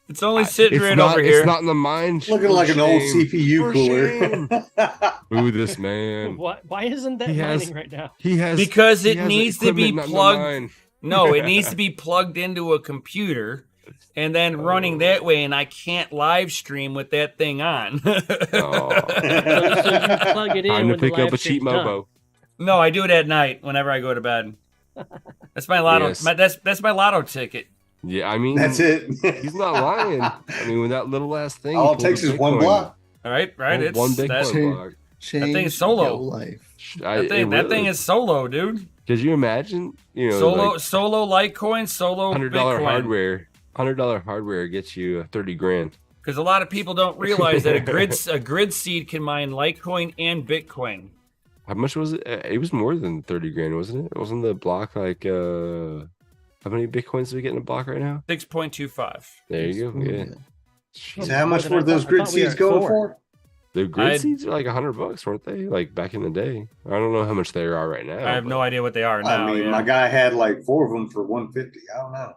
It's only sitting right not, over here. It's not in the mine. Looking like an old CPU cooler. Ooh, this man. Why isn't that mining right now? Because it needs to be plugged. Mine. No, it needs to be plugged into a computer and then running that way, and I can't live stream with that thing on. So you plug it in. Time to when the pick up live a cheap stream's done. Mobo. No, I do it at night whenever I go to bed. That's my lotto. Yes. That's my lotto ticket. Yeah, I mean, That's it. He's not lying. I mean, with that little ass thing, All it takes is one block. All right. It's one big that, block. Change thing is solo. your life. that thing is solo, dude. Could you imagine? Solo like Litecoin, solo $100 Bitcoin. hardware. $100 hardware gets you 30 grand. Because a lot of people don't realize that a grid seed can mine Litecoin and Bitcoin. How much was it? It was more than 30 grand, wasn't it? Wasn't the block like how many Bitcoins do we get in a block right now? 6.25. There you go. Yeah. So how much were those grid seeds going for? The grid seeds are like $100, weren't they? Like back in the day. I don't know how much they are right now. I have no idea what they are now. I mean, my guy had like 4 of them for $150. I don't know.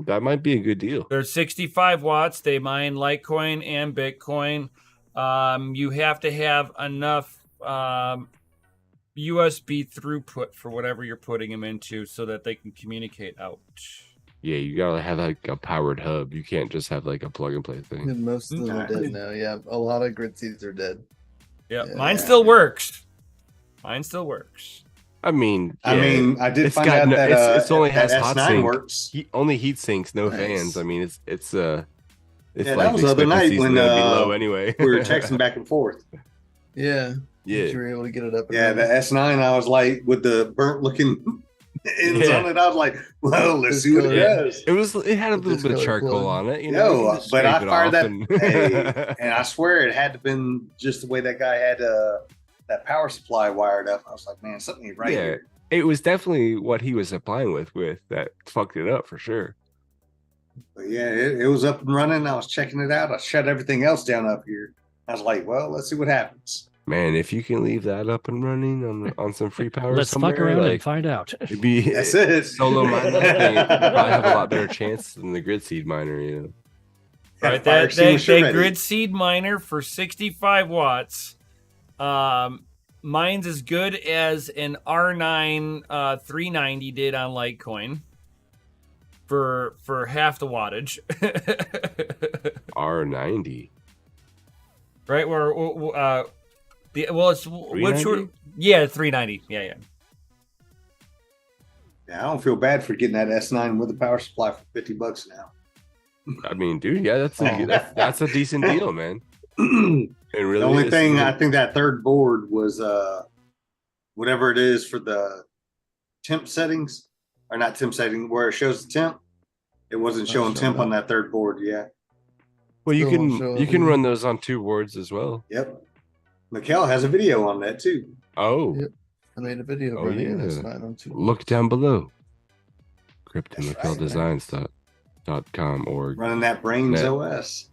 That might be a good deal. They're 65 watts. They mine Litecoin and Bitcoin. You have to have enough USB throughput for whatever you're putting them into so that they can communicate out. Yeah, you gotta have like a powered hub. You can't just have like a plug and play thing. And most of them are dead now. Yeah, a lot of grid seeds are dead. Yeah, mine still works. Mine still works. I mean, I yeah, mean, I did it's find got out no, that it's only that has hot S9 sink. works. Only heat sinks, no Nice. fans. I mean, it's Yeah, that life was the other night expectancy's when gonna be low anyway. we were texting back and forth. Yeah. Yeah. You were able to get it up. And Yeah, the running. S9, I was like, with the burnt looking ends Yeah. on it, I was like, well, let's see what it Discolor. does. It had a The little bit of discolor charcoal plug. on it, you know. you Yo, can just but I scrape it fired off that, and- hey, and I swear it had to been just the way that guy had that power supply wired up. I was like, man, something ain't right Yeah. here. It was definitely what he was supplying with that fucked it up for sure. But yeah, it was up and running. I was checking it out. I shut everything else down up here. I was like, well, let's see what happens. Man, if you can leave that up and running on some free power Let's somewhere, fuck around and like, find out. it'd be That's it. solo miner thing, you'd probably have a lot better chance than the grid seed miner, you know. Right, Fire that extinguisher ready. grid seed miner for 65 watts. Mine's as good as an R9 390 did on Litecoin for half the wattage. R90. Right, where it's which 390? were, yeah, 390. Yeah. Yeah, I don't feel bad for getting that S9 with a power supply for $50 now. I mean, dude, yeah, that's a decent deal, man. The It really only is. thing I think that third board was whatever it is for the temp settings, or not temp setting, where it shows the temp. It wasn't Not showing showing temp on that third board. Yeah. Well, you Still won't show can it. run those on two boards as well. Yep. Mikkel has a video on that too. Oh, Yep. I made a video. Oh, running it. yeah. It's not on two. look down below. That's right, CryptoMikkelDesigns.com org. Running that Brains Net. OS.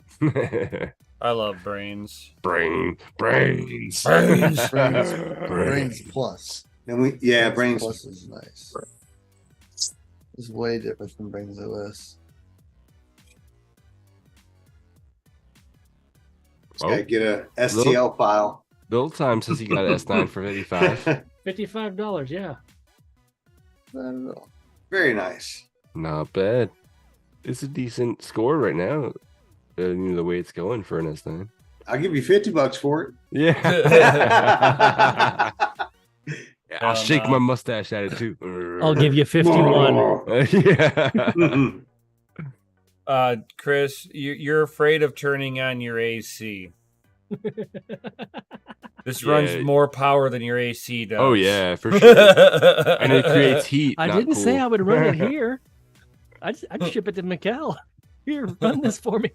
I love brains. brains. Brains Plus. And Brains. Plus is nice. It's way different than Brains OS. Just gotta get a STL file. Bill Time says he got an S9 for 55. $55, yeah. Not at all. Very nice. Not bad. It's a decent score right now. You know, the way it's going for an S9. I'll give you $50 for it. Yeah. I'll Oh, shake no. my mustache at it too. I'll give you 51. Yeah. Chris, you're afraid of turning on your AC. This runs Yeah. more power than your AC does. Oh yeah, for sure. And it creates heat. I not didn't say cool. I would run it here. I'd ship it to Mikkel. Here, run this for me.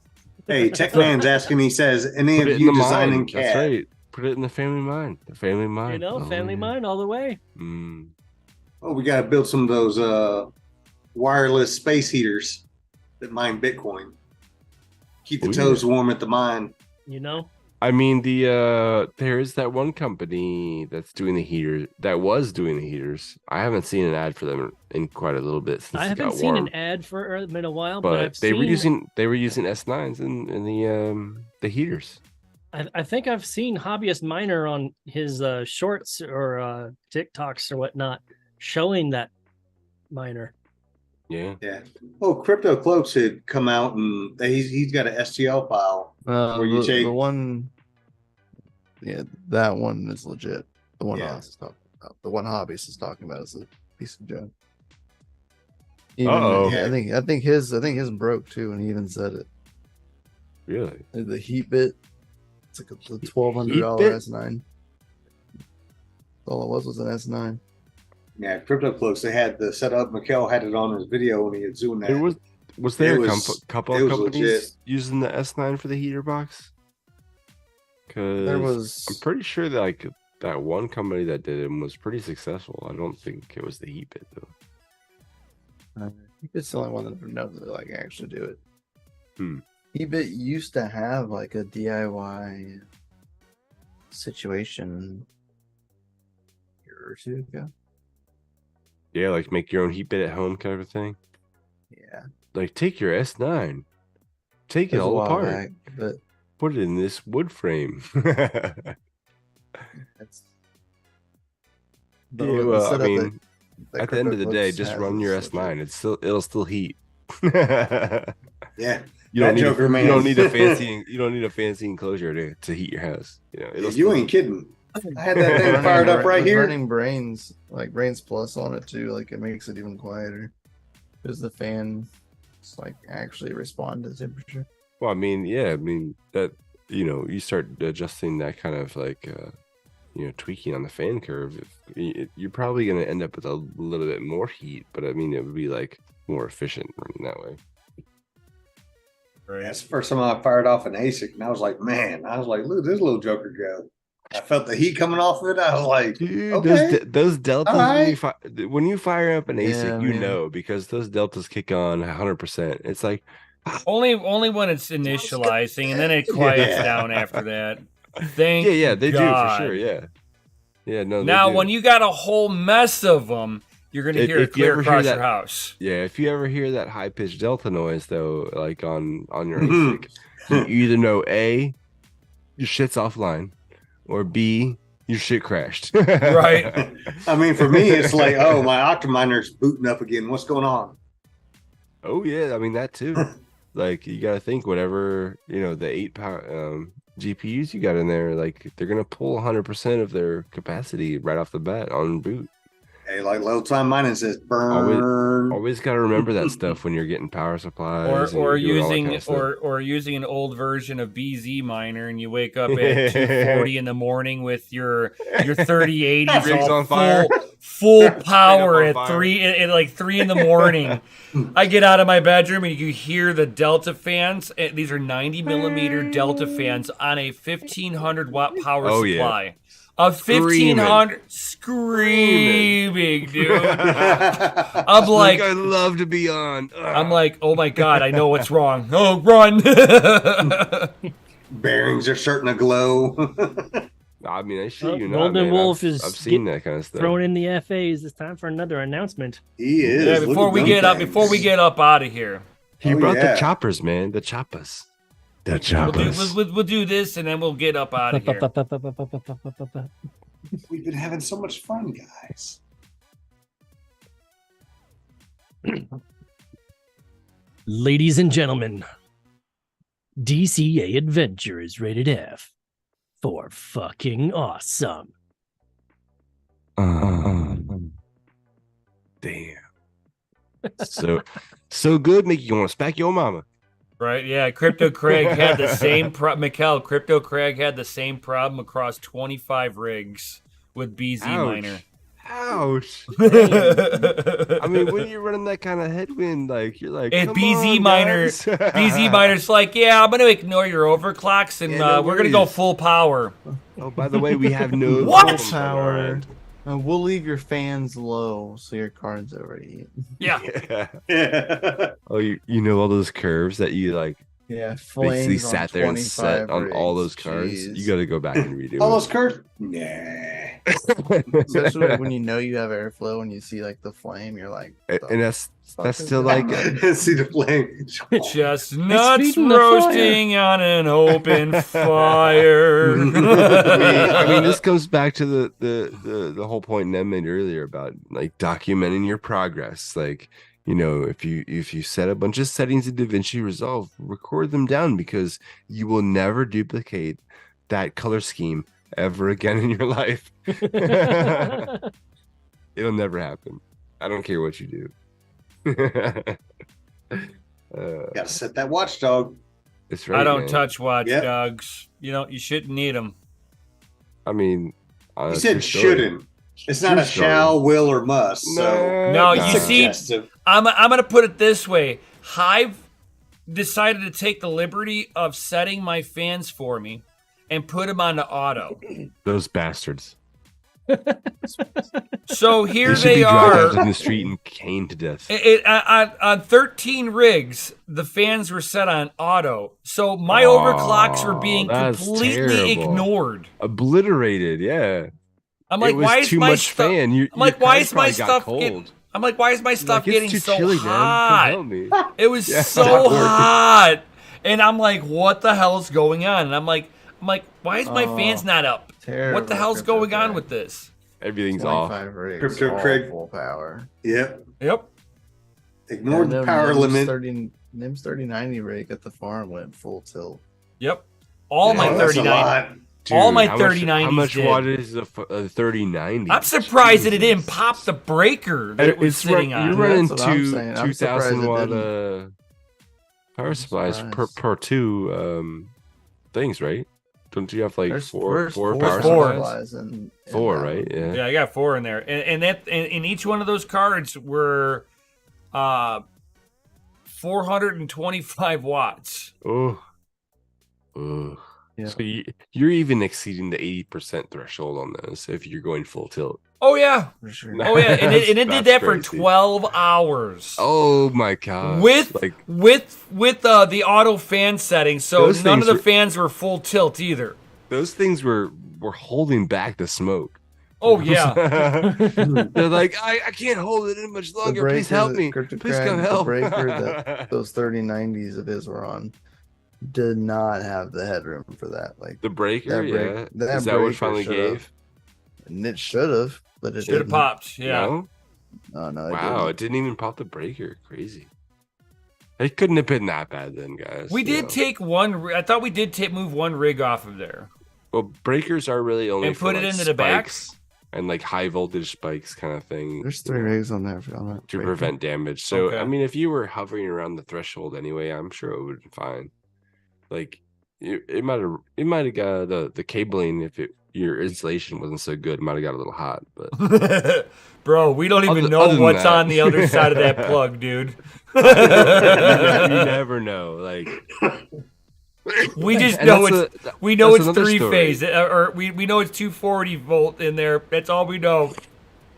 Hey, Techman's asking, he says, any Put it of in you the designing mind. That's CAD? right. Put it in the family mind. The family mind. You know, Oh, family yeah. mind all the way. Mm. Oh, we got to build some of those wireless space heaters that mine Bitcoin. Keep the Oh, toes warm at the mine. You know, I mean, there is that one company that's doing the heater. That was doing the heaters. I haven't seen an ad for them in quite a little bit since I it haven't got seen warm. an ad for it in a while, but But I've they seen. were using S9s in the heaters. I think I've seen Hobbyist Miner on his shorts or TikToks or whatnot showing that miner. Yeah. Yeah. Oh, Crypto Cloaks had come out and he's got an STL file. Where you take- the one, yeah, that one is legit. The one Yeah. Oz is talking about. The one Hobbyist is talking about is a piece of junk. Uh-oh. Yeah, I think his broke too, and he even said it. Really? The heat bit, it's like a $1,200 bit? S9. All it was an S9. Yeah, Crypto Cloaks, they had the setup. Mikkel had it on his video and he had zoomed that. There was there It a was- couple it of was companies legit. using the S9 for the heater box? Because There was I'm pretty sure that that one company that did it was pretty successful. I don't think it was the heat bit though. it's the only one that knows to like actually do it. Hmm. Heatbit used to have like a DIY situation a year or two ago. Yeah, like make your own heat bit at home kind of thing. Yeah, Like take your S9, take it was a all while apart, back, but put it in this wood frame. that's. Yeah, well, I setup mean, that at the end of the day, CryptoCloaks just has run your is legit. S9. It'll still heat. Yeah. You don't That need Joker, you man. don't need a fancy enclosure to heat your house. You know, it'll You still ain't kidding. I had that thing Running fired up right here. Running Brains, like Brains Plus on it too, like it makes it even quieter because the fan like actually respond to temperature. Well, I mean, yeah, I mean that you start adjusting that kind of like tweaking on the fan curve. You're probably going to end up with a little bit more heat, but I mean it would be like more efficient running that way. Right. That's the first time I fired off an ASIC, and I was like, man, look at this little joker go. I felt the heat coming off of it. I was like, Dude, okay, those deltas alright. when you fire up an ASIC, Yeah, man. because those deltas kick on 100%. It's like Only when it's initializing, and then it quiets Yeah. down after that. Thank yeah, they God. do for sure. Yeah, no. Now, they do. when you got a whole mess of them, you're going to hear it If you clear ever hear across that- your house. Yeah, if you ever hear that high pitched delta noise though, like on your Mhm. ASIC, you either know A, your shit's offline, or B, your shit crashed. Right. I mean, for me, it's like, oh, my Octaminer's booting up again. What's going on? Oh yeah, I mean that too. Like you got to think whatever the 8 power GPUs you got in there, like they're gonna pull 100% of their capacity right off the bat on boot. Hey, like Low Time Mining says, burn. Always got to remember that stuff when you're getting power supplies Or and you're doing all that using kind of stuff. or using an old version of BZ Miner, and you wake up at 2:40 in the morning with your 3080s Rigs all on fire. full power on at fire. 3 in the morning. I get out of my bedroom and you hear the Delta fans. These are 90 millimeter Delta fans on a 1500 watt power Oh, yeah. supply. A 1500 screaming, dude. I'm like, I'd love to be on. Ugh. I'm like, oh my God, I know what's wrong. Oh, run. Bearings are starting to glow. I mean, I shit Well, you not, Golden man. Wolf I've is seen that kind of stuff. Thrown in the FAs. It's time for another announcement. He is. Yeah, Look before at we them get up, things. before we get up out of here, He Oh, brought yeah. the choppers, man. The choppers. The we'll choppers. we'll do this and then we'll get up out of here. We've been having so much fun, guys. Ladies and gentlemen, DCA Adventure is rated F for fucking awesome. Damn. So good, make you want to smack your mama. Right? Yeah. Crypto Craig had the same problem. Mikkel, Crypto Craig had the same problem across 25 rigs with BZ Miner. Ouch. I I mean, when you're running that kind of headwind, like you're like, It's come BZ on, Miner. guys. BZ Miner's like, yeah, I'm going to ignore your overclocks and Yeah, no we're going to go worries. full power. Oh, by the way, we have no What? problems on our Power. end. We'll leave your fans low so your card's overheat. Yeah. Yeah. Yeah. Oh, you know all those curves that you like Yeah, basically flames on sat there and set 25 on all rigs. those cards. Jeez. You got to go back and redo All it. those curves? Nah. Especially when you know you have airflow and you see like the flame, you're like, And that's fuck is still that? like See the flame. Chestnuts feeding the fire. roasting on an open fire. I mean, this comes back to the whole point Ned made earlier about like documenting your progress. Like, if you set a bunch of settings in DaVinci Resolve, record them down because you will never duplicate that color scheme ever again in your life. It'll never happen. I don't care what you do. Gotta set that watchdog. It's right. I don't man. touch watchdogs. You shouldn't need them. I mean, You true said story. shouldn't. It's not True a story. shall, will, or must. So No, nah. you see, suggestive. I'm gonna put it this way. Hive decided to take the liberty of setting my fans for me and put them on the auto. Those bastards. So here They should they be dragged are. out in the street and caned to death. On 13 rigs, the fans were set on auto. So my Oh, overclocks were being that's completely terrible. ignored. Obliterated, yeah. I'm like, it was why is too my much stuff? fan. I'm like, why is my stuff getting? I'm like, why is my stuff Like, getting it's too so chilly, man. Come hot? help me. It was Yeah, so stop working. hot, and I'm like, what the hell's going on? And I'm like, why is my fans not up? Terrible What the hell's crypto going on crack. with this? Everything's off. 25 rigs, Crypto all Craig. full power. Yep. Yep. Ignore Yeah, the no, power limit. NIMS 3090 rig at the farm went full tilt. Yep. All my Oh, that's a 39. lot. All my how much- 3090s How much did. wattage is a 3090? I'm surprised that it didn't Jesus. pop the breaker that it was sitting You're on. running That's what I'm saying. I'm 2,000 surprised it watt didn't. power I'm supplies surprised. per two things, right? Don't you have like There's four four power Four. supplies? supplies in Four, that right? one. Yeah. Yeah, I got 4 in there, and each one of those cards were 425 watts. Oh. Oh. Yeah. So you're even exceeding the 80% threshold on those if you're going full tilt. Oh yeah, For sure. oh yeah, and it did That's that for crazy. 12 hours. Oh my god! With like the auto fan setting, so Those none of things the fans were full tilt either. those things were holding back the smoke. Oh yeah, They're like, I can't hold it in much longer. Please help me. Please come help. The breaker that those 3090s of his were on did not have the headroom for that. Like The breaker, that break- yeah. that Is that what breaker finally should've- gave? and it should have, but it should have didn't. popped. Yeah, No? No, it Wow, didn't. it didn't even pop the breaker. Crazy. It couldn't have been that bad then, guys. we you did know. take one. I thought we did move one rig off of there. Well, breakers are really only And for put it like, into the back? spikes and like high voltage spikes kind of thing. There's 3 rigs on there on that to breaker. prevent damage. So Okay. I mean, if you were hovering around the threshold anyway, I'm sure it would be fine. Like it might have got the cabling if your insulation wasn't so good, it might have got a little hot. But Bro, we don't even Other know than what's that. on the other side of that plug, dude. you never know. Like We just and know that's it's a- we know that's it's another 3 story. phase, or we know it's 240 volt in there. That's all we know.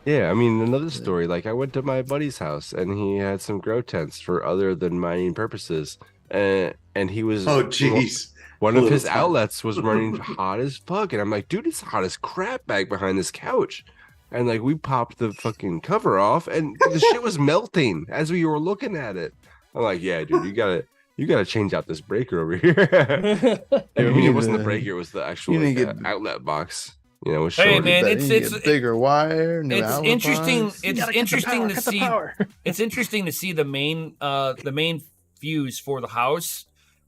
Yeah, I mean another story. Like I went to my buddy's house and he had some grow tents for other than mining purposes, and he was Oh, jeez. one of his Little time. outlets was running hot as fuck, and I'm like, dude, it's hot as crap back behind this couch. And like we popped the fucking cover off, and the shit was melting as we were looking at it. I'm like, yeah, dude, you gotta change out this breaker over here. I mean, it wasn't the breaker; it was the actual you need to like, get- outlet box. You know, it was Hey, shorted. man, But it's- you need to get bigger wire. New It's outlet interesting. box. It's Gotta cut the interesting power, to cut the see. power. It's interesting to see the main fuse for the house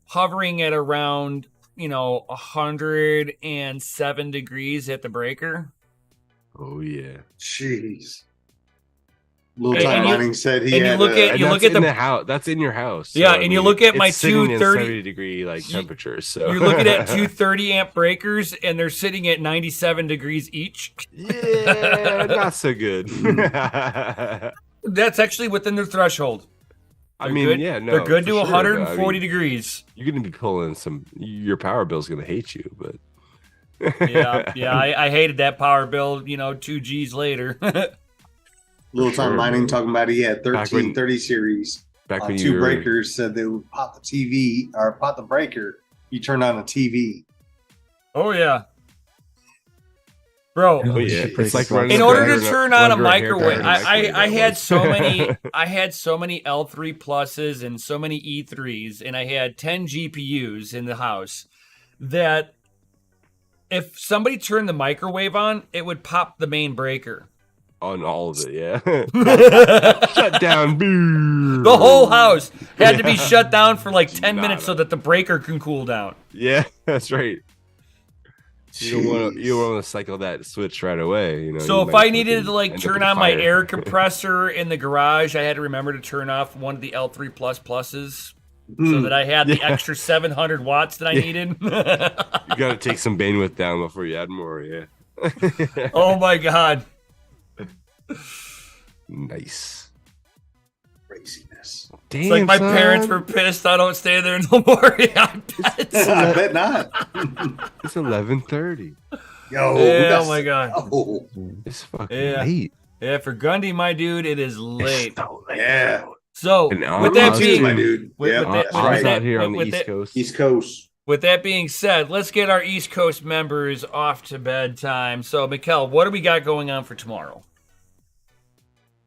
hovering at around 107 degrees at the breaker. Oh yeah. Jeez. Little And time you- mining said he and you had look at- And you that's look at in the- the house. That's in your house. Yeah, I and you mean, look at my it's sitting in 230 70-degree like temperatures. So You're looking at 230 amp breakers, and they're sitting at 97 degrees each. Yeah, not so good. That's actually within their threshold. I They're mean, good. yeah, no, they're good for to sure, but, 140 I mean, degrees. You're gonna be pulling some. Your power bill's gonna hate you, but Yeah, I hated that power bill. 2 G's later. Little time Sure, mining man. talking about he had Back when- 1330 series back on when 2 you were, breakers. Said they would pop the TV or pop the breaker. You turned on the TV. Oh yeah, bro. Oh, yeah, it's like running In a order dryer to turn on a under hair microwave, dryer in a I had that so was. many. I had so many L3 pluses and so many E3s, and I had 10 GPUs in the house. That if somebody turned the microwave on, it would pop the main breaker. on all of it. Yeah, The shut down. whole house had to be shut down for like 10 Nah, minutes so nah. that the breaker can cool down. Yeah, that's right. You don't Jeez. want to cycle that switch right away. So you if might I needed fucking to like end up turn with a on my fire. air compressor in the garage, I had to remember to turn off one of the L3 pluses so that I had the Yeah. extra 700 watts that I Yeah. needed. You gotta take some bandwidth down before you add more. Yeah. Oh my god. Nice. Craziness. Damn, It's like my son. parents were pissed I don't stay there no more. I bet. I bet not. It's 11:30. Yo. Yeah, oh my god. Oh, It's fucking Yeah. late. Yeah, for Gundy, my dude, it is late. yeah. So And with that Oz, being my dude. with- Yeah, with that- that's with Oz right. that- out here on the with East that- Coast. East Coast. with that being said, let's get our East Coast members off to bedtime. So, Mikkel, what do we got going on for tomorrow?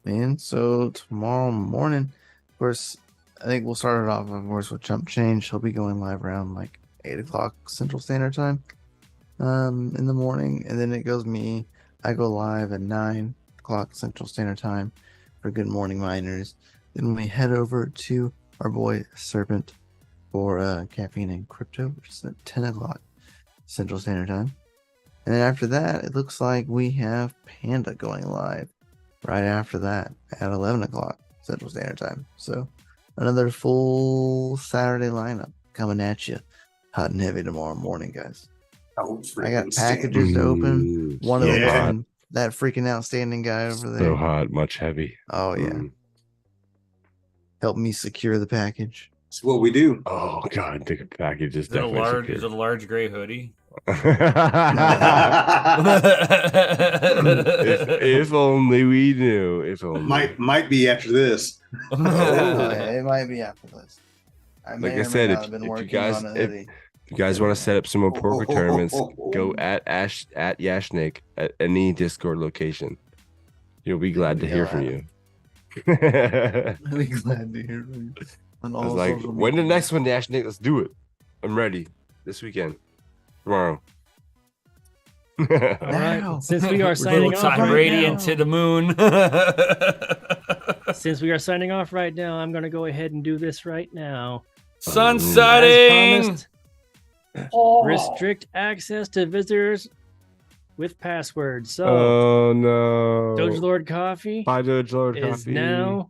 Man, so tomorrow morning, of course, I think we'll start it off, of course, with Jump Change. He'll be going live around like 8 o'clock Central Standard Time in the morning. And then it goes me. I go live at 9 o'clock Central Standard Time for Good Morning Miners. Then we head over to our boy Serpent for Caffeine and Crypto, which is at 10 o'clock Central Standard Time. And then after that, it looks like we have Panda going live right after that at 11 o'clock Central Standard Time. So another full Saturday lineup coming at you hot and heavy tomorrow morning, guys. Oh, I got freaking packages to open. One of them Yeah. from that freaking outstanding guy over there. So hot, much heavy. Oh, yeah. Mm. Help me secure the package. It's what we do. Oh god, the package is Is it a definitely large? Is secure. it a large gray hoodie? if only we knew. If only. might be after this. Oh, yeah, it might be after this. Like I said, if you guys want to set up some more poker tournaments, go at Yashnik at any Discord location. You'll be glad to hear from you. I'll be glad to hear from you. On I was all like, social when the media. next one, Yashnik? Let's do it. I'm ready. This weekend. Tomorrow. All right. Now. Since we are Little signing off time right radiant now, to the moon. since we are signing off right now, I'm going to go ahead and do this right now. Sun As setting. promised, restrict access to visitors with passwords. So, Oh no. DogeLord Coffee Bye, DogeLord is Coffee. now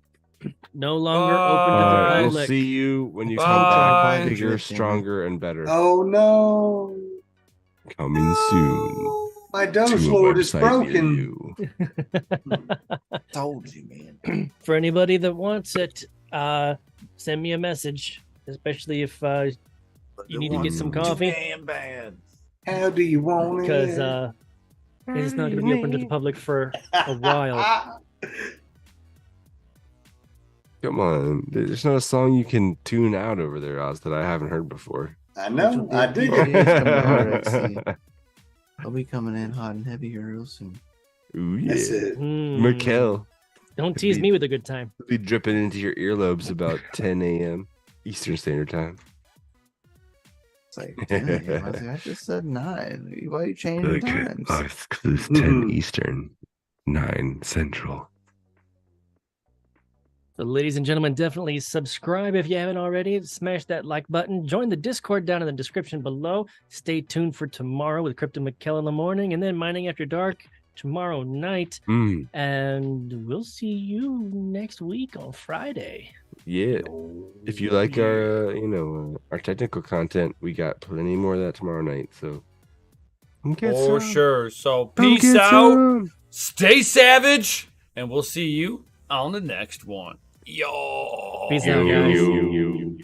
no longer open to the Bye. We'll public. see you when you Bye. come Bye. back bigger, Bye. stronger, and better. Oh no. Coming soon. My to a DogeLord is website near broken. you. Told you, man. For anybody that wants it, send me a message, especially if you need to get some coffee, Damn bad. How do you want because it? it's not going to be open to the public for a while. Come on. There's not a song you can tune out over there, Oz, that I haven't heard before. I know. I dig It it. is coming to RXC. I'll be coming in hot and heavy here real soon. Ooh, yeah. That's it. Mikkel. Don't tease me with a good time. It'll be dripping into your earlobes about 10 a.m. Eastern Standard Time. It's like, damn, I was like, I just said 9. Why are you changing the times? Because it's 10 Eastern, 9 Central. So, ladies and gentlemen, definitely subscribe if you haven't already. Smash that like button. Join the Discord down in the description below. Stay tuned for tomorrow with Crypto McKell in the morning, and then Mining After Dark tomorrow night. Mm, And we'll see you next week on Friday. yeah. If you like our, our technical content, we got plenty more of that tomorrow night. So, come get For some. sure. So Come peace get out. some. Stay savage, and we'll see you on the next one. Yo. Peace out, guys. Yo.